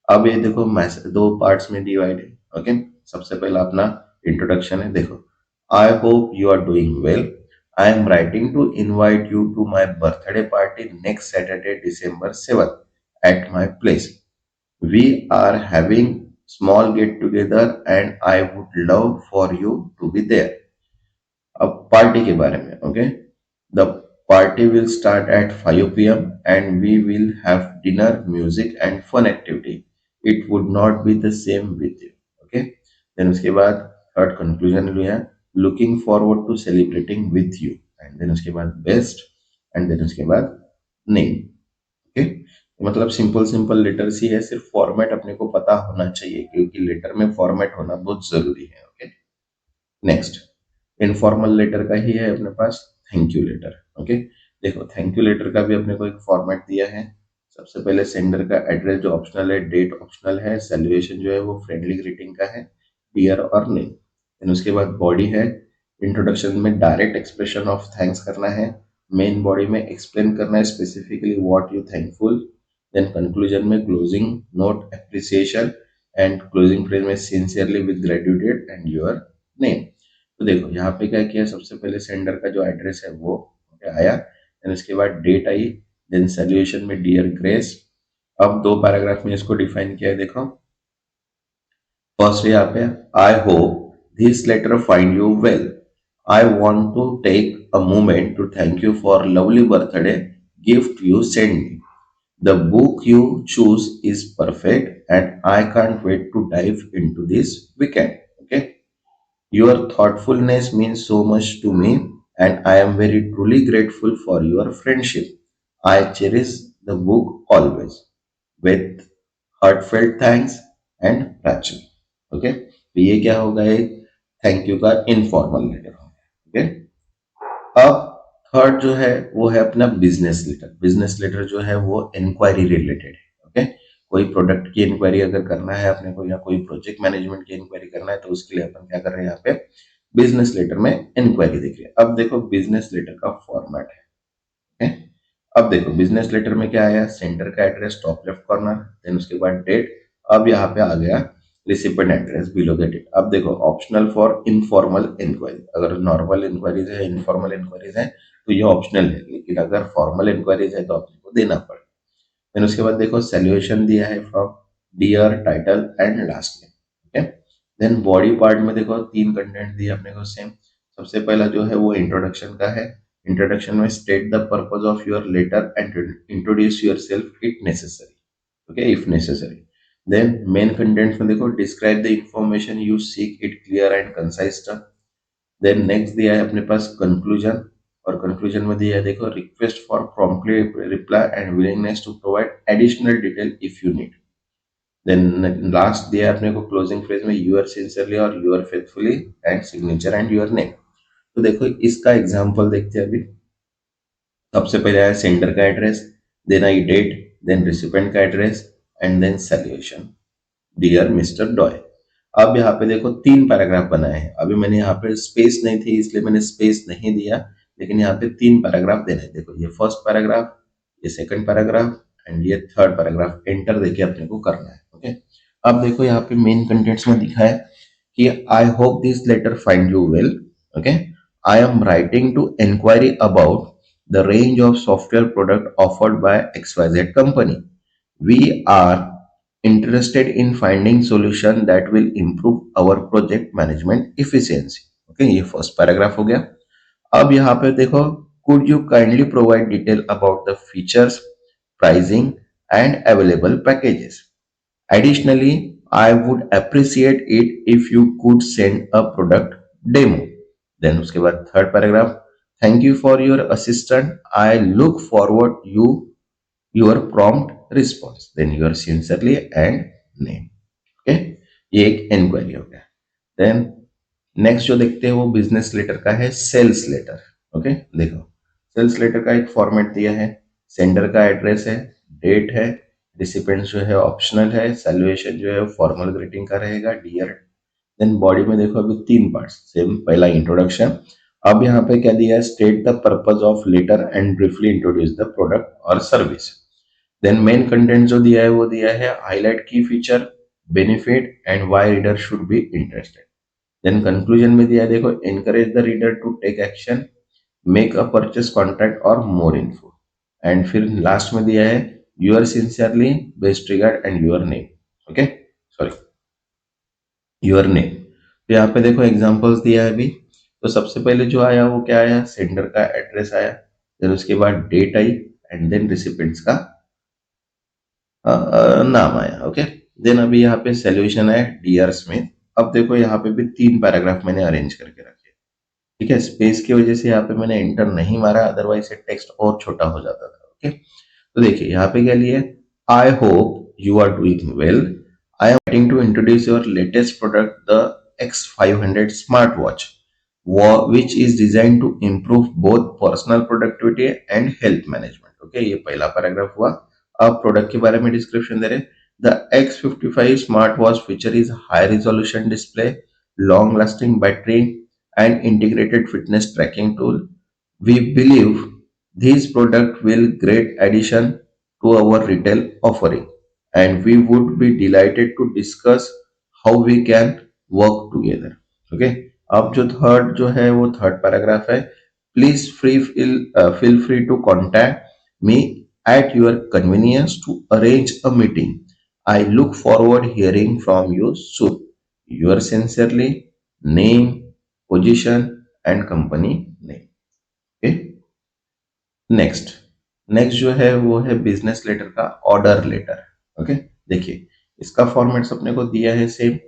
अब ये देखो मैसेज 2 पार्ट्स में डिवाइड है। ओके, सबसे पहला अपना इंट्रोडक्शन है, देखो I hope you are doing well. I am writing to invite you to my birthday party next Saturday December 7th at my place. We are having small get together and I would love for you to be there. अब party के बारे में। Okay, the party will start at 5 p.m. and we will have dinner, music and fun activity. It would not be the same with you. Okay, then उसके बाद third conclusion लिया, looking forward to celebrating with you. And then उसके बाद best, and then उसके बाद name. Okay, मतलब simple simple letters ही है, सिर्फ फॉर्मेट अपने को पता होना चाहिए क्योंकि लेटर में फॉर्मेट होना बहुत जरूरी है। ओके, नेक्स्ट, इनफॉर्मल लेटर का ही है अपने पास थैंक यू लेटर। ओके, देखो थैंक यू लेटर का भी अपने को एक फॉर्मेट दिया है। सबसे पहले सेंडर का एड्रेस जो ऑप्शनल है, डेट ऑप्शनल है, सैल्यूएशन जो है वो फ्रेंडली ग्रीटिंग का है, डियर और नेम। देन उसके बाद बॉडी है, इंट्रोडक्शन में डायरेक्ट एक्सप्रेशन ऑफ थैंक्स करना है, मेन बॉडी में एक्सप्लेन करना है specifically what you thankful, then conclusion में closing note appreciation and closing phrase में sincerely with gratitude and your name. तो देखो यहाँ पे क्या किया, सबसे पहले सेंडर का जो एड्रेस है वो आया, देन उसके बाद डेट आई, देन सॉल्यूशन में डियर ग्रेस। अब दो पैराग्राफ में इसको डिफाइन किया है, देखो फर्स्ट यहाँ पे I hope this letter find you well, I want to take a moment to thank you for lovely birthday gift you send me, the book you choose is perfect and I can't wait to dive into this weekend. Okay, your thoughtfulness means so much to me and I am very truly grateful for your friendship. I cherish the book always with heartfelt thanks and Rachel. Okay, तो ये क्या होगा, एक thank you का informal letter होगा। Okay, अब third जो है वो है अपना बिजनेस लेटर। बिजनेस लेटर जो है वो इंक्वायरी रिलेटेड है। ओके, कोई प्रोडक्ट की इंक्वायरी अगर करना है अपने को या कोई प्रोजेक्ट मैनेजमेंट की इंक्वायरी करना है तो उसके लिए अपन क्या कर रहे हैं, यहाँ पे बिजनेस लेटर में इंक्वायरी देख रहे हैं। अब देखो बिजनेस लेटर का फॉर्मेट है। ओके, अब देखो बिजनेस लेटर में क्या आया, सेंटर का address top left corner, then उसके बाद डेट। अब यहाँ पे आ गया recipient address below the date. अब देखो ऑप्शनल फॉर इनफॉर्मल इंक्वायरी, अगर नॉर्मल इंक्वायरीज है, इनफॉर्मल इंक्वायरीज है तो ये ऑप्शनल है, लेकिन अगर फॉर्मल इंक्वायरीज है तो आपको देना पड़ेगा। देन उसके बाद देखो सैल्यूएशन दिया है from dear title and last name. Okay, then body part में देखो तीन कंटेंट दिए अपने को सेम। सबसे पहला जो है वो इंट्रोडक्शन का है। इंट्रोडक्शन में state the purpose of your letter and introduce yourself it necessary. Okay, if necessary. Then main contents में देखो describe the information you seek it clear and concise term. Then next दिया है अपने पास conclusion, और conclusion में दिया है देखो request for promptly reply and willingness to provide additional detail if you need. Then last दिया है अपने को क्लोजिंग फ्रेज में यूर सिंसियरली और your faithfully and signature and your name. तो देखो इसका एग्जांपल देखते हैं अभी। सबसे पहले आया सेंडर का एड्रेस, देन आई डेट, देन रिसिपेंट का address and then salutation dear mister Doe. अब यहाँ पे देखो तीन पैराग्राफ बनाए हैं। अभी मैंने यहाँ पे स्पेस नहीं थी इसलिए मैंने स्पेस नहीं दिया, लेकिन यहाँ पे तीन पैराग्राफ देना है। देखो ये फर्स्ट पैराग्राफ, ये सेकंड पैराग्राफ एंड ये थर्ड पैराग्राफ। एंटर देके अपने को करना है। ओके, अब देखो यहाँ पे मेन कंटेंट्स में दिखा है कि I hope this letter find you well. Okay, I am writing to inquiry about the range of software product offered by XYZ company. We are interested in finding solution that will improve our project management efficiency. Okay, ये first paragraph हो गया। अब यहाँ पे देखो could you kindly provide detail about the features, pricing and available packages. Additionally, I would appreciate it if you could send a product demo. Then उसके बाद third paragraph, thank you for your assistance, I look forward your prompt response, then your sincerely and name. Okay, ये एक inquiry हो गया। Then next जो देखते हैं वो बिजनेस लेटर का है सेल्स लेटर। ओके, देखो सेल्स लेटर का एक फॉर्मेट दिया है। सेंडर का एड्रेस है, डेट है, रिसिपेंट जो है ऑप्शनल है, सैल्यूएशन जो है फॉर्मल ग्रीटिंग का रहेगा डियर। देन बॉडी में देखो अभी तीन पार्ट्स सेम। पहला इंट्रोडक्शन, अब यहाँ पे क्या दिया है, state the purpose of letter and briefly introduce the product और सर्विस। देन मेन कंटेंट जो दिया है वो दिया है हाईलाइट की feature, benefit and why reader should be interested. Then conclusion में दिया है देखो encourage the reader to take action, make a purchase contract और मोर इन्फो। एंड फिर लास्ट में दिया है your sincerely best regard and your name. Okay, sorry your name. तो यहाँ पे देखो एग्जांपल्स दिया है अभी। तो सबसे पहले जो आया वो क्या आया, सेंडर का एड्रेस आया, देन उसके बाद डेट आई एंड देन रिसिपेंट्स का नाम आया। ओके, देन अभी यहाँ पे सॉल्यूशन है डियर स्मिथ। अब देखो यहाँ पे भी तीन पैराग्राफ मैंने अरेंज करके रखे। ठीक है, स्पेस की वजह से यहाँ पे मैंने एंटर नहीं मारा, अदरवाइज से टेक्स्ट और छोटा हो जाता था। ओके, तो देखिए यहाँ पे क्या लिया, I hope you are doing well, I am waiting to introduce your latest product, the X500 smartwatch. which is designed to improve both personal productivity and health management. Okay, ये पहला पैराग्राफ हुआ। अब प्रोडक्ट के बारे में description दे रहे। The X55 smart watch feature is high resolution display, long lasting battery and integrated fitness tracking tool. We believe these product will great addition to our retail offering, and we would be delighted to discuss how we can work together. Okay, अब जो third जो है वो third paragraph है। Please feel free to contact me at your convenience to arrange a meeting. I look forward hearing from you soon. Yours sincerely, name, position and company name. Okay, next. Next जो है वो है business letter का order letter. Okay, देखिए इसका formats अपने को दिया है सेम।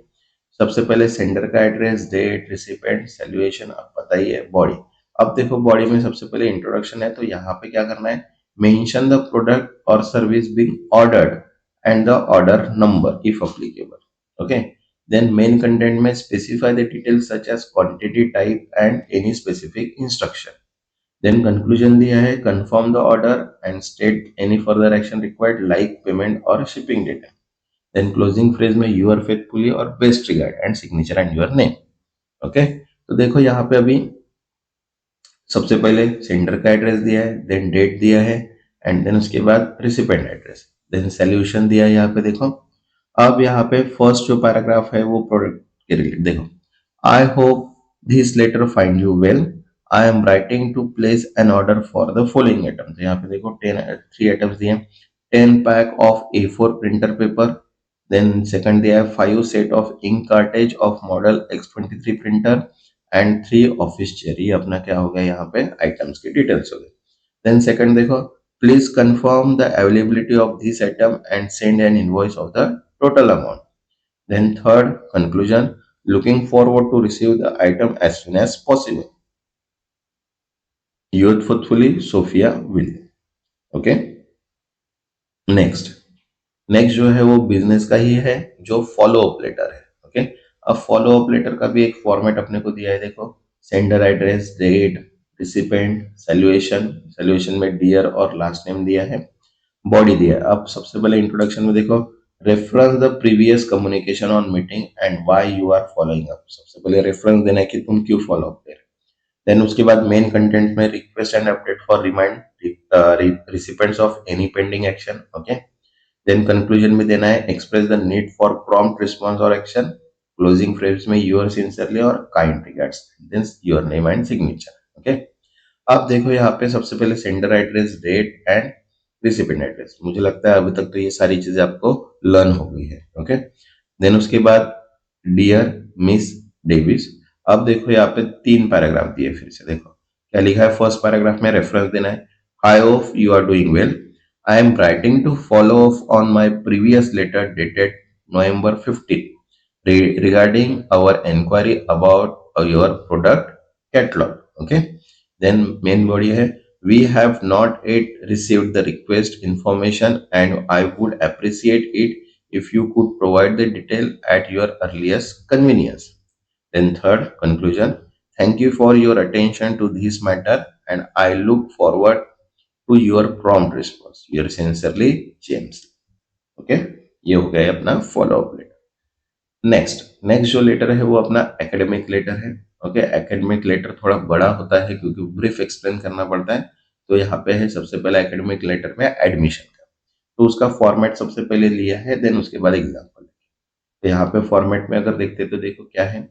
सबसे पहले सेंडर का एड्रेस, डेट, रिसिपेंट, सैल्यूएशन, अब पता ही है बॉडी। अब देखो बॉडी में सबसे पहले इंट्रोडक्शन है, तो यहाँ पे क्या करना है, मेंशन द प्रोडक्ट और service being ordered and the order number if applicable. Okay, then main content में specify the details such as quantity, type and any specific instruction. Then conclusion दिया है, confirm the order and state any further action required like payment और shipping data. Then closing phrase में your faithfully और best regard and signature and your name. Okay, तो देखो यहाँ पे अभी सबसे पहले सेंडर का एड्रेस दिया है, देन डेट दिया है एंड देन उसके बाद रिसिपेंट एड्रेस, देन सॉल्यूशन दिया है यहाँ पे देखो। अब यहाँ पे फर्स्ट जो पैराग्राफ है वो प्रोडक्ट के रिलेटेड देखो। I hope this letter find you well, I am writing to place an order for the following item. तो यहाँ पे देखो 3 आइटम्स दिए, 10 pack of A4 printer paper, then second दिया है 5 set of ink cartridge of model X23 printer and 3 office chair. ये अपना क्या हो गया, यहाँ पे आइटम्स की डिटेल्स हो गई। देन सेकंड देखो, please confirm the availability of this item and send an invoice of the total amount. Then third conclusion, looking forward to receive the item as soon as possible. Yours faithfully Sophia Will. Okay, next. Next जो है वो business का ही है, जो follow up letter है। Okay, अब follow up letter का भी एक फॉर्मेट अपने को दिया है देखो। सेंडर एड्रेस, डेट, रिसिपेंट, सैल्यूएशन, सैल्यूएशन में डियर और लास्ट नेम दिया है, बॉडी दिया है। अब सबसे पहले इंट्रोडक्शन में देखो, reference the previous communication on meeting and why you are following up. सबसे पहले रेफरेंस देना है कि तुम क्यों फॉलो अप कर। देन उसके बाद मेन कंटेंट में request and update for remind recipients of any pending action. Okay, then conclusion में देना है, express the need for prompt response और एक्शन। क्लोजिंग फ्रेज में यूर सिंसियरली और kind regards, then your name and signature. Okay, अब देखो यहाँ पे सबसे पहले sender address, date and recipient address. मुझे लगता है अभी तक तो ये सारी चीजें आपको लर्न हो गई है। ओके, देन उसके बाद डियर मिस डेविस। अब देखो यहाँ पे 3 पैराग्राफ दिए, फिर से देखो क्या लिखा है। फर्स्ट पैराग्राफ में रेफरेंस देना है, I hope you are doing well, I am writing to follow up on my previous letter dated November 15 regarding our inquiry about your product catalog. Okay. Then main body hai, we have not yet received the request information and I would appreciate it if you could provide the detail at your earliest convenience. Then third conclusion, thank you for your attention to this matter and I look forward to your prompt response, your sincerely James. Okay, ये हो गया अपना follow up letter. Next next जो letter है वो अपना academic letter है। Okay, academic letter थोड़ा बड़ा होता है क्योंकि ब्रीफ एक्सप्लेन करना पड़ता है। तो यहाँ पे है सबसे पहले एकेडमिक लेटर में एडमिशन का, तो उसका फॉर्मेट सबसे पहले लिया है, देन उसके बाद एग्जाम्पल। तो यहाँ पे फॉर्मेट में अगर देखते तो देखो क्या है,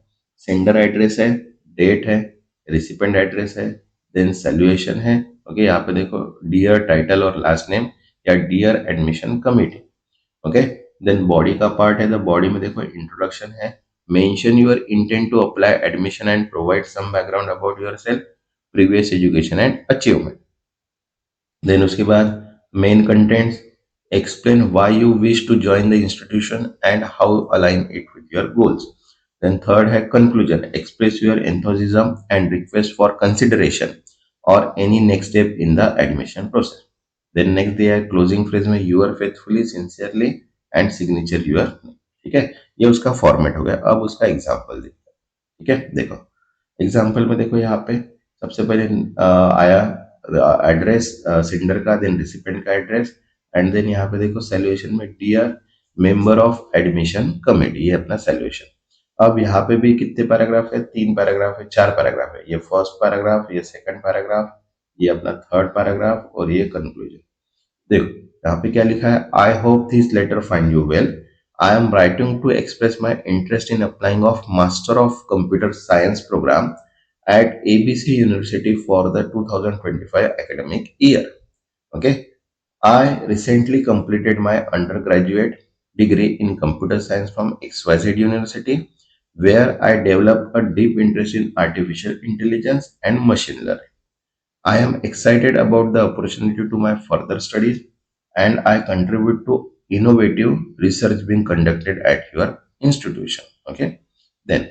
सेंडर एड्रेस है, डेट है, रिसिपेंट एड्रेस है, देन सैल्यूएशन है। ओके, यहाँ पे देखो डियर टाइटल और लास्ट नेम या dear admission committee. Okay, then body का पार्ट है, द बॉडी में देखो इंट्रोडक्शन है, mention your intent to apply admission and provide some background about yourself, previous education and achievement. Then उसके बाद main contents, explain why you wish to join the institution and how align it with your goals. Then third है conclusion, express your enthusiasm and request for consideration or any next step in the admission process. Then next दिया है closing phrase में your faithfully, sincerely and signature your name। ठीक है, ये उसका format हो गया। अब उसका एग्जाम्पल देखते हैं। ठीक है, देखो एग्जाम्पल में देखो यहाँ पे सबसे पहले आया एड्रेस सेंडर का, देन रिसिपेंट का एड्रेस, एंड देन यहाँ पे देखो सॉल्यूशन में dear member of admission committee, ये अपना सॉल्यूशन। अब यहाँ पे भी कितने पैराग्राफ है, 3 पैराग्राफ है, 4 पैराग्राफ है। ये फर्स्ट पैराग्राफ, ये सेकंड पैराग्राफ, ये अपना थर्ड पैराग्राफ, और ये कंक्लूजन। देखो यहाँ पे क्या लिखा है, I hope this letter find you well, I am writing to express my interest in applying of master of computer science programme at ABC University for the 2025 academic year. Okay, I recently completed my undergraduate degree in computer science from XYZ University, where I developed a deep interest in artificial intelligence and machine learning. I am excited about the opportunity to my further studies, and I contribute to innovative research being conducted at your institution. Okay, then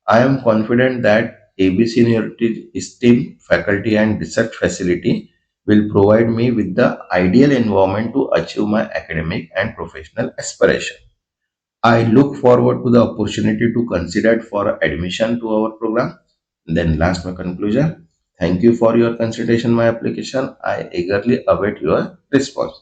I am confident that ABC University's esteemed faculty and research facility will provide me with the ideal environment to achieve my academic and professional aspiration. I look forward to the opportunity to consider for admission to our program. Then last my conclusion. Thank you for your consideration my application. I eagerly await your response.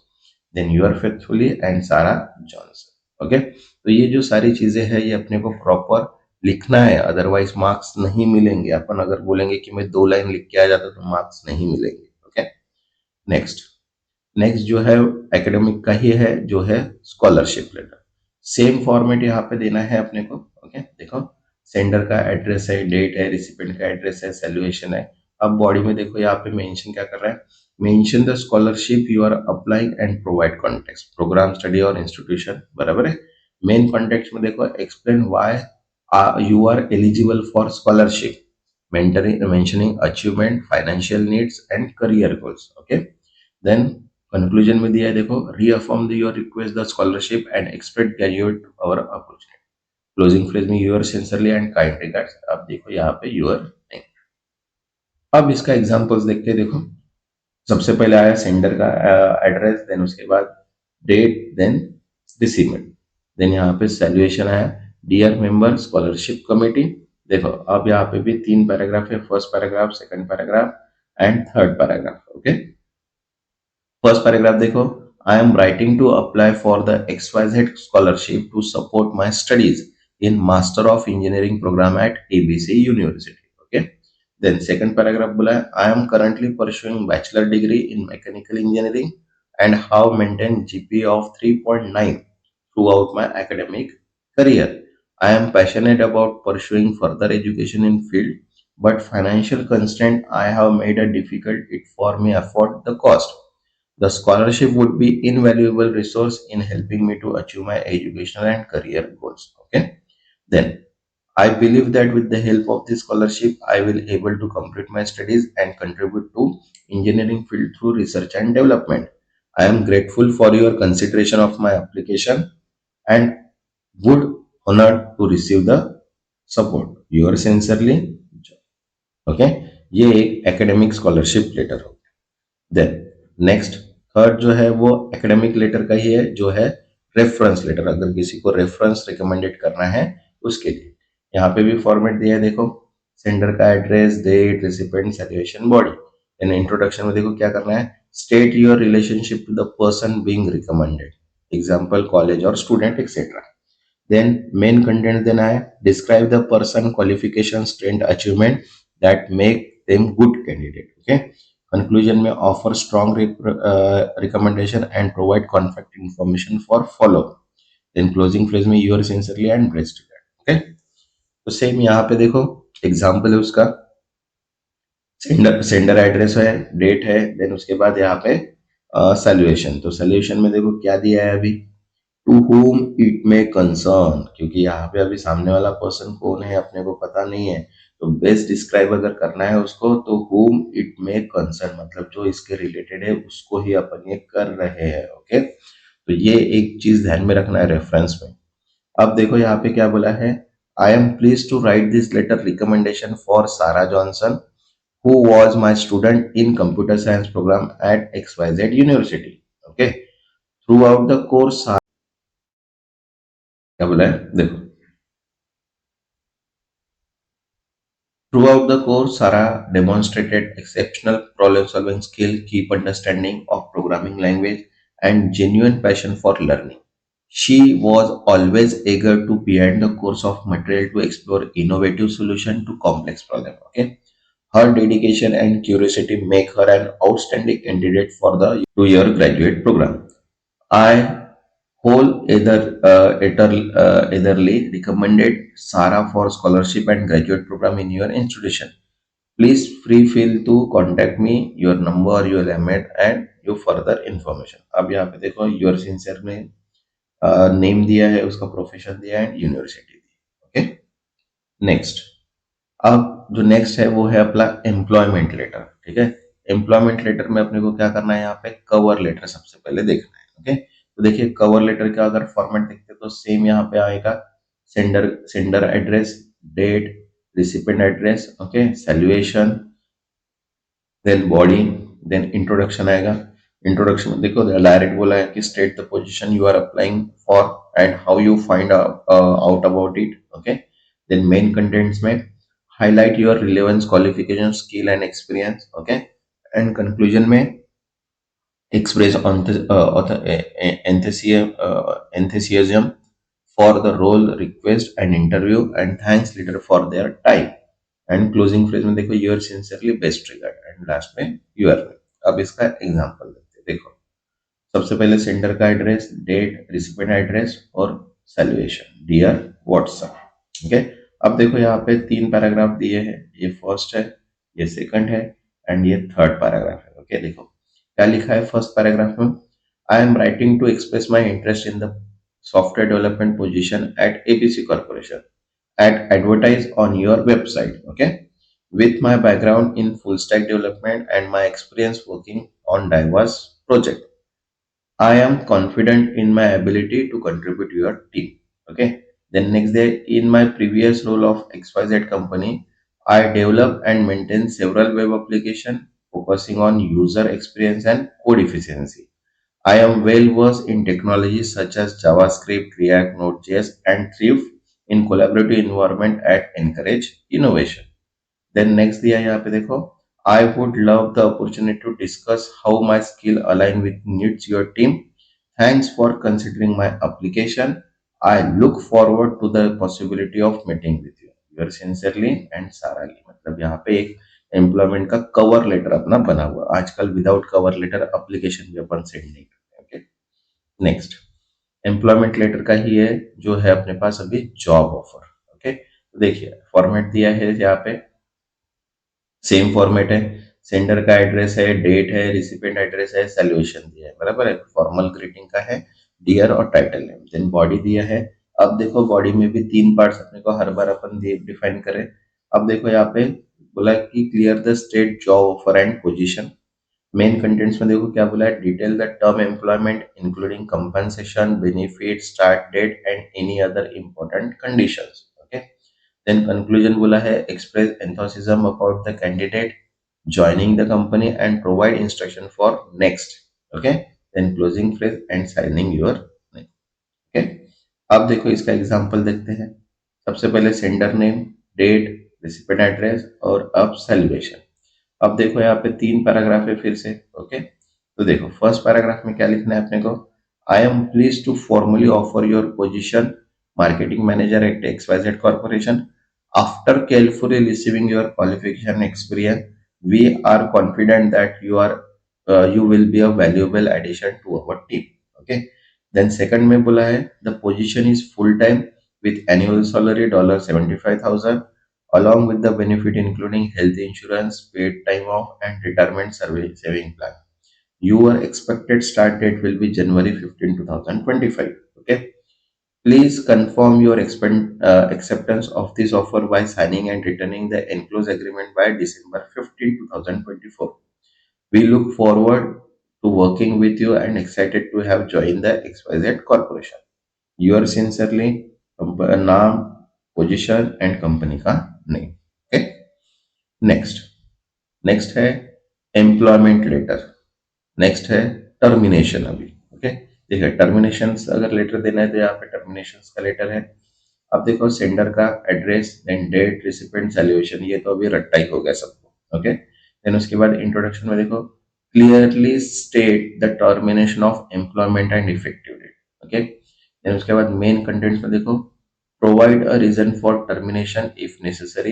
Then your faithfully and Sarah Johnson. Okay, तो ये जो सारी चीजें हैं ये अपने को proper लिखना है, अदरवाइज मार्क्स नहीं मिलेंगे। अपन अगर बोलेंगे कि मैं 2 लाइन लिख के आ जाता तो मार्क्स नहीं मिलेंगे। Okay, next. नेक्स्ट जो है एकेडमिक का ही है, जो है स्कॉलरशिप लेटर। सेम फॉर्मेट यहाँ पे देना है अपने को। ओके, देखो सेंडर का एड्रेस है, डेट है, रिसिपेंट का एड्रेस है, सैल्यूएशन है। अब बॉडी में देखो यहाँ पे मेंशन क्या कर रहा है, mention the scholarship you are applying and provide context, programme, study और इंस्टीट्यूशन, बराबर है। मेन कॉन्टेक्स्ट में देखो explain why you are eligible for scholarship, mentioning achievement, financial needs and career goals. Okay, then conclusion में दिया है देखो, reaffirm your request the scholarship and expect graduate और अपॉर्चुनिटी। क्लोजिंग फ्रेज में your sincerely and kind regards. अब देखो यहाँ पे यूर नेम। अब इसका एग्जांपल्स देखते हैं। देखो सबसे पहले आया सेंडर का एड्रेस, देन उसके बाद डेट, देन रिसीवेंट, देन यहाँ पे सैल्यूएशन आया, डियर मेंबर स्कॉलरशिप कमेटी। देखो अब यहाँ पे भी 3 पैराग्राफ है, first paragraph, second paragraph and third paragraph. Okay, first paragraph देखो, I am writing to apply for the XYZ scholarship to support my studies in master of engineering program at ABC university. Okay, then second paragraph बोला है, I am currently pursuing bachelor degree in mechanical engineering and how maintain GPA of 3.9 throughout my academic career. I am passionate about pursuing further education in field, but financial constraint I have made it difficult it for me afford the cost. The scholarship would be invaluable resource in helping me to achieve my educational and career goals. Okay. Then I believe that with the help of this scholarship, I will able to complete my studies and contribute to engineering field through research and development. I am grateful for your consideration of my application and would honor to receive the support. Yours sincerely, John. Okay, ये एक academic scholarship letter हो। Then next third जो है वो academic letter का ही है, जो है रेफरेंस लेटर। अगर किसी को रेफरेंस रिकमेंडेड करना है उसके लिए यहाँ पे भी फॉर्मेट दिया है। देखो सेंडर का address, date, recipient, salutation, body. In introduction में देखो क्या करना है, state your relationship to the person being recommended, example college और student etcetera. Then main content देना है, describe the person, qualification, strength, achievement that make them good candidate. Okay, conclusion may offer strong recommendation and provide contact information for follow up. then closing phrase में yours sincerely and best regard. okay, तो same यहाँ पे देखो example है उसका, sender address है, date है, then उसके बाद यहाँ पे सॉल्यूशन। तो सॉल्यूशन में देखो क्या दिया है अभी, to whom it may concern, क्योंकि यहाँ पे अभी सामने वाला पर्सन कौन है अपने को पता नहीं है, तो बेस्ट डिस्क्राइब अगर करना है उसको तो whom इट मे कंसर्न, मतलब जो इसके रिलेटेड है उसको ही अपन ये कर रहे हैं। ओके, तो ये एक चीज ध्यान में रखना है रेफरेंस में। अब देखो यहाँ पे क्या बोला है, I am please to write this letter recommendation for Sarah Johnson who was my student in computer science program at XYZ University. Okay, throughout the course क्या बोला है देखो, Throughout the course, Sarah demonstrated exceptional problem-solving skill, deep understanding of programming language, and genuine passion for learning. She was always eager to beyond the course of material to explore innovative solution to complex problems. Okay, her dedication and curiosity make her an outstanding candidate for the two-year graduate program. I wholeheartedly recommended Sarah for scholarship and graduate program in your institution. Please free feel to contact me, your number, your email and your further information. अब यहाँ पे देखो your sincere में name दिया है, उसका profession दिया है एंड यूनिवर्सिटी दी है। Okay, next. अब जो नेक्स्ट है वो है अपना एम्प्लॉयमेंट लेटर। ठीक है, एम्प्लॉयमेंट लेटर में अपने को क्या करना है, यहाँ पे कवर लेटर सबसे पहले देखना है। ओके, तो देखिए कवर लेटर का अगर फॉर्मेट देखते हैं तो सेम यहाँ पे आएगा, sender sender address, date, recipient address, okay, salutation, then body, then introduction आएगा। इंट्रोडक्शन में देखो डायरेक्ट बोला है कि state the position you are applying for and how you find out about it. Okay, then main contents में highlight your relevance, qualification, skill and experience. Okay, and conclusion में express enthusiasm for the role, request and interview and thanks leader for their time। And closing phrase में देखो your sincerely best regard and last में your में। अब इसका example देखते हैं। देखो सबसे पहले सेंडर का एड्रेस, डेट, रिसिपेंट एड्रेस और सैल्यूएशन, डियर व्हाट्सएप। ओके, अब देखो यहाँ पे तीन पैराग्राफ दिए हैं, ये फर्स्ट है, ये सेकंड है एंड ये थर्ड पैराग्राफ है। ओके, देखो क्या लिखा है फर्स्ट पैराग्राफ में, I am writing to express my interest in the software development position at ABC corporation at advertise on your website। Okay, with my background in full stack development and my experience working on diverse projects, I am confident in my ability to contribute to your team। Okay, then next day, in my previous role of XYZ company, I developed and maintained several web applications focusing on user experience and code efficiency। I am well versed in technologies such as JavaScript, React, Node.js, and thrive in collaborative environment that encourage innovation। Then next दिया है यहाँ पे देखो, I would love the opportunity to discuss how my skill align with needs your team। Thanks for considering my application। I look forward to the possibility of meeting with you। Yours sincerely and Sara ली। मतलब यहाँ पे एक employment का cover letter अपना बना हुआ। आजकल without cover letter application भी अपन सेंड नहीं करते। ओके, नेक्स्ट एम्प्लॉयमेंट लेटर का ही है जो है अपने पास अभी जॉब ऑफर। ओके, तो देखिए फॉर्मेट दिया है यहाँ पे, सेम फॉर्मेट है, सेंडर का एड्रेस है, डेट है, रिसिपेंट एड्रेस है, सैल्यूएशन दिया है, बराबर है, फॉर्मल ग्रीटिंग का है, डियर और टाइटल नेम, देन बॉडी दिया है। अब देखो बॉडी में भी तीन पार्ट्स अपने को हर बार अपन डिफाइन करें। अब देखो यहाँ पे बोला कि clear the state job offer and position. Main contents में देखो क्या बोला है, detail the term employment including compensation, benefit, start date and any other important conditions. Okay, then conclusion बोला है, express enthusiasm about the candidate joining the company and provide instruction for next। okay, then closing phrase and signing your name। okay, अब देखो इसका example देखते हैं। सबसे पहले sender name, date, recipient address और अब सैल्यूएशन। अब देखो यहाँ पे तीन पैराग्राफ है फिर से। ओके, तो देखो फर्स्ट पैराग्राफ में क्या लिखना है अपने को, I am please to formally offer your position marketing manager at XYZ corporation. After carefully receiving your qualification experience, we are confident that you will be a valuable addition to our team। okay, then second में बोला है, the position is full time with annual salary $75,000 along with the benefit including health insurance, paid time off and retirement saving plan। Your expected start date will be January 15, 2025। okay, please confirm your acceptance of this offer by signing and returning the enclosed agreement by December 15, 2024। We look forward to working with you and excited to have joined the XYZ Corporation। Yours sincerely, नाम, position and company का name. Okay, next next है employment letter. Next है termination. अभी okay, देखिए termination अगर letter देना है तो यहाँ पे टर्मिनेशन का लेटर है। अब देखो सेंडर का एड्रेस, देन डेट, रिसिपेंट, सैल्यूएशन, ये तो अभी रट्टा ही हो गया सबको। ओके, देन उसके बाद इंट्रोडक्शन में देखो clearly state the termination of employment and effective date. Okay, then उसके बाद मेन कंटेंट्स में देखो provide a reason for termination if necessary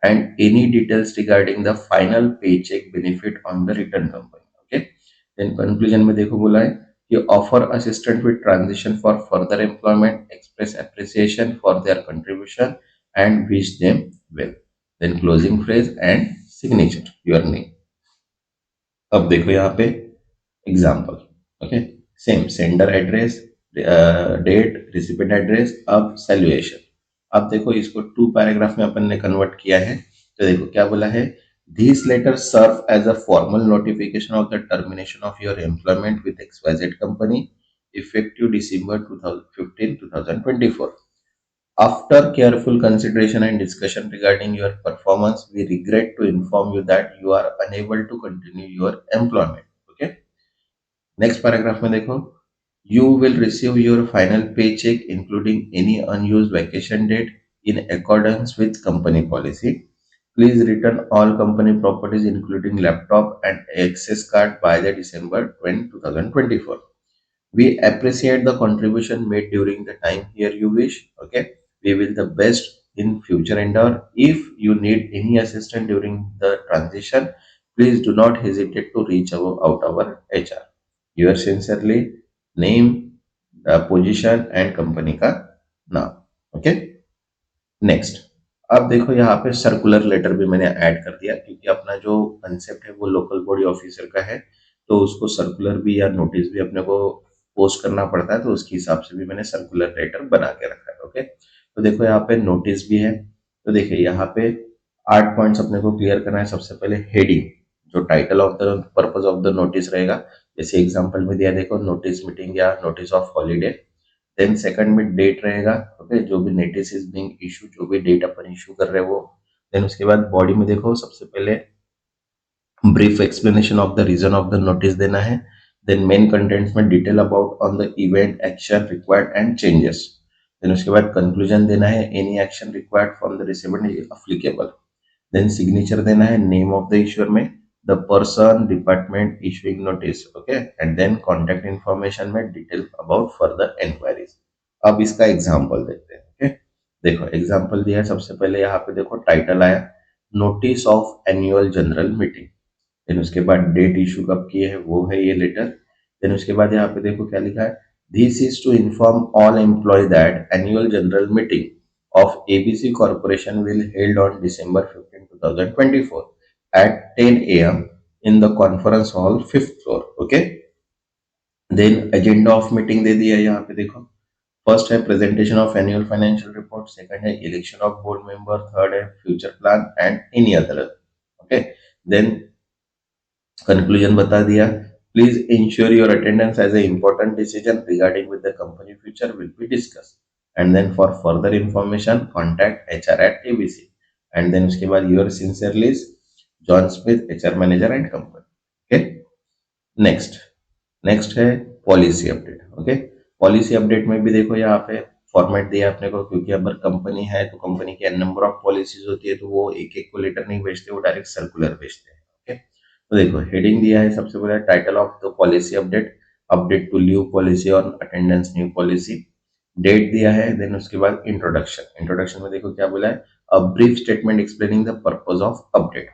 and any details regarding the final paycheck benefit on the return company। okay, then conclusion में देखो बोला है कि offer assistance with transition for further employment, express appreciation for their contribution and wish them well, then closing phrase and signature your name। अब देखो यहाँ पे example. Okay, same sender address, date, recipient address, अब salutation. अब देखो इसको to paragraph में अपन ने कन्वर्ट किया है। तो देखो क्या बोला है, this letter serve as a formal notification of the termination of your employment with XYZ company effective December 2015-2024। After careful consideration and discussion regarding your performance, we regret to inform you that you are unable to continue your employment। Okay, next paragraph में देखो, you will receive your final paycheck including any unused vacation date in accordance with company policy। Please return all company properties including laptop and access card by the December 2024। We appreciate the contribution made during the time here you wish। Okay, we will the best in future endeavor। If you need any assistance during the transition, please do not hesitate to reach out our HR। yours sincerely, name, position and company का नाम। Okay, next. अब देखो यहाँ पे circular letter भी मैंने add कर दिया क्योंकि अपना जो कंसेप्ट है वो लोकल बॉडी ऑफिसर का है, तो उसको सर्कुलर भी या नोटिस भी अपने को पोस्ट करना पड़ता है, तो उसके हिसाब से भी मैंने सर्कुलर लेटर बना के रखा है। ओके, तो देखो यहाँ पे नोटिस भी है। तो देखिए यहाँ पे 8 पॉइंट्स अपने को क्लियर करना है। सबसे पहले हेडिंग, जो title of the purpose of the notice रहेगा, जैसे एग्जाम्पल में दिया देखो नोटिस मीटिंग या notice of holiday. Then second में डेट रहेगा। ओके, जो भी नोटिस इज बीइंग इशू, जो भी डेट अपन इशू कर रहे हैं वो। देन उसके बाद बॉडी में देखो सबसे पहले brief explanation of the reason of the notice देना है। देन मेन कंटेंट्स में detail about on the event, action required and changes. Then उसके बाद कंक्लूजन देना है, any action required from the recipient is applicable. Then signature देना है, name of the issuer में the person, department issuing notice. Okay, and then contact information में detail about further inquiries. अब इसका एग्जाम्पल देखते हैं। ओके, देखो एग्जाम्पल दिया है। सबसे पहले यहाँ पे देखो टाइटल आया notice of annual general meeting. Then उसके बाद डेट इशू कब की है वो है ये लेटर। देन उसके बाद यहाँ पे देखो क्या लिखा है, this is to inform all employ that annual general meeting of ABC Corporation will held on December 15, 2024 at 10 a.m. in the conference hall 5th floor। Okay, then agenda of meeting दे दिया है यहाँ पे देखो। फर्स्ट है presentation of annual financial report, second है election of board member, third है future plan and any other. Okay, then conclusion बता दिया, please ensure your attendance as a important decision regarding with the company future will be discuss and then for further information contact HR@ABC। And then उसके बाद your sincerely John Smith, HR manager and company. Okay, next. Next है policy update. Okay, policy update में भी देखो यहाँ पे format दिया अपने को, क्योंकि अगर कंपनी है तो कंपनी के नंबर ऑफ पॉलिसीज होती है, तो वो एक एक को लेटर नहीं भेजते, वो डायरेक्ट सर्कुलर भेजते हैं। ओके, तो देखो हेडिंग दिया है सबसे पहले title of the policy update, update to leave policy on attendance new policy. Date दिया है। देन उसके बाद इंट्रोडक्शन। इंट्रोडक्शन में देखो क्या बोला है, a brief statement explaining the purpose of update.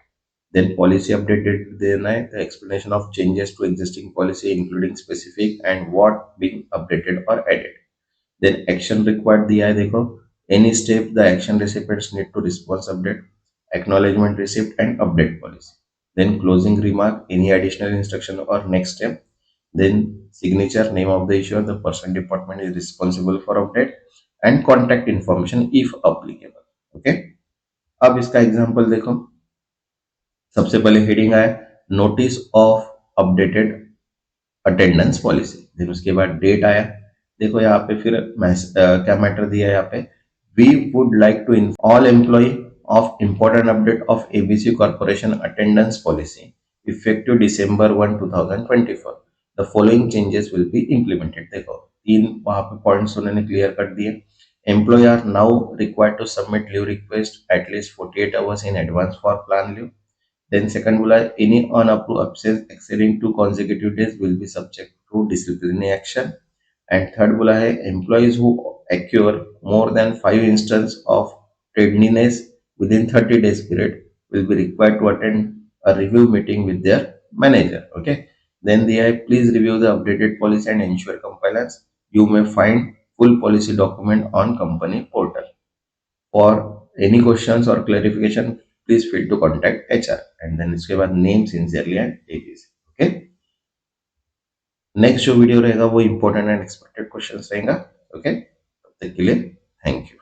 Then policy updated देना है, the explanation of changes to existing policy including specific and what being updated or added। Then action required दिया है देखो, any step the action recipients need to response update, acknowledgement receipt and update policy। Then closing remark, any additional instruction or next step। Then signature, name of the issuer, the person department is responsible for update and contact information if applicable। Okay, अब इसका example देखो। सबसे पहले heading आया notice of updated attendance policy. Then उसके बाद date आया। देखो यहाँ पे फिर क्या मैटर दिया है यहाँ पे, we would like to inform all employ of important update of ABC corporation attendance policy effective December 1, 2024। The following changes will be implemented. देखो तीन वहां पे पॉइंट्स उन्होंने क्लियर कर दिए। Employee are now required to submit leave request at least 48 hours in advance for plan leave. Then second बोला है, any unapproved absence exceeding 2 consecutive days will be subject to disciplinary action. And third बोला है, employees who occur more than 5 instances of tardiness within 30 days period will be required to attend a review meeting with their manager. Okay. Then they are, please review the updated policy and ensure compliance. You may find full policy document on company portal. For any questions or clarification, please feel to contact HR. And then इसके बाद name sincerely and ABC. Okay. Next जो video रहेगा वो important and expected questions रहेगा. Okay, तब तक के लिए थैंक यू.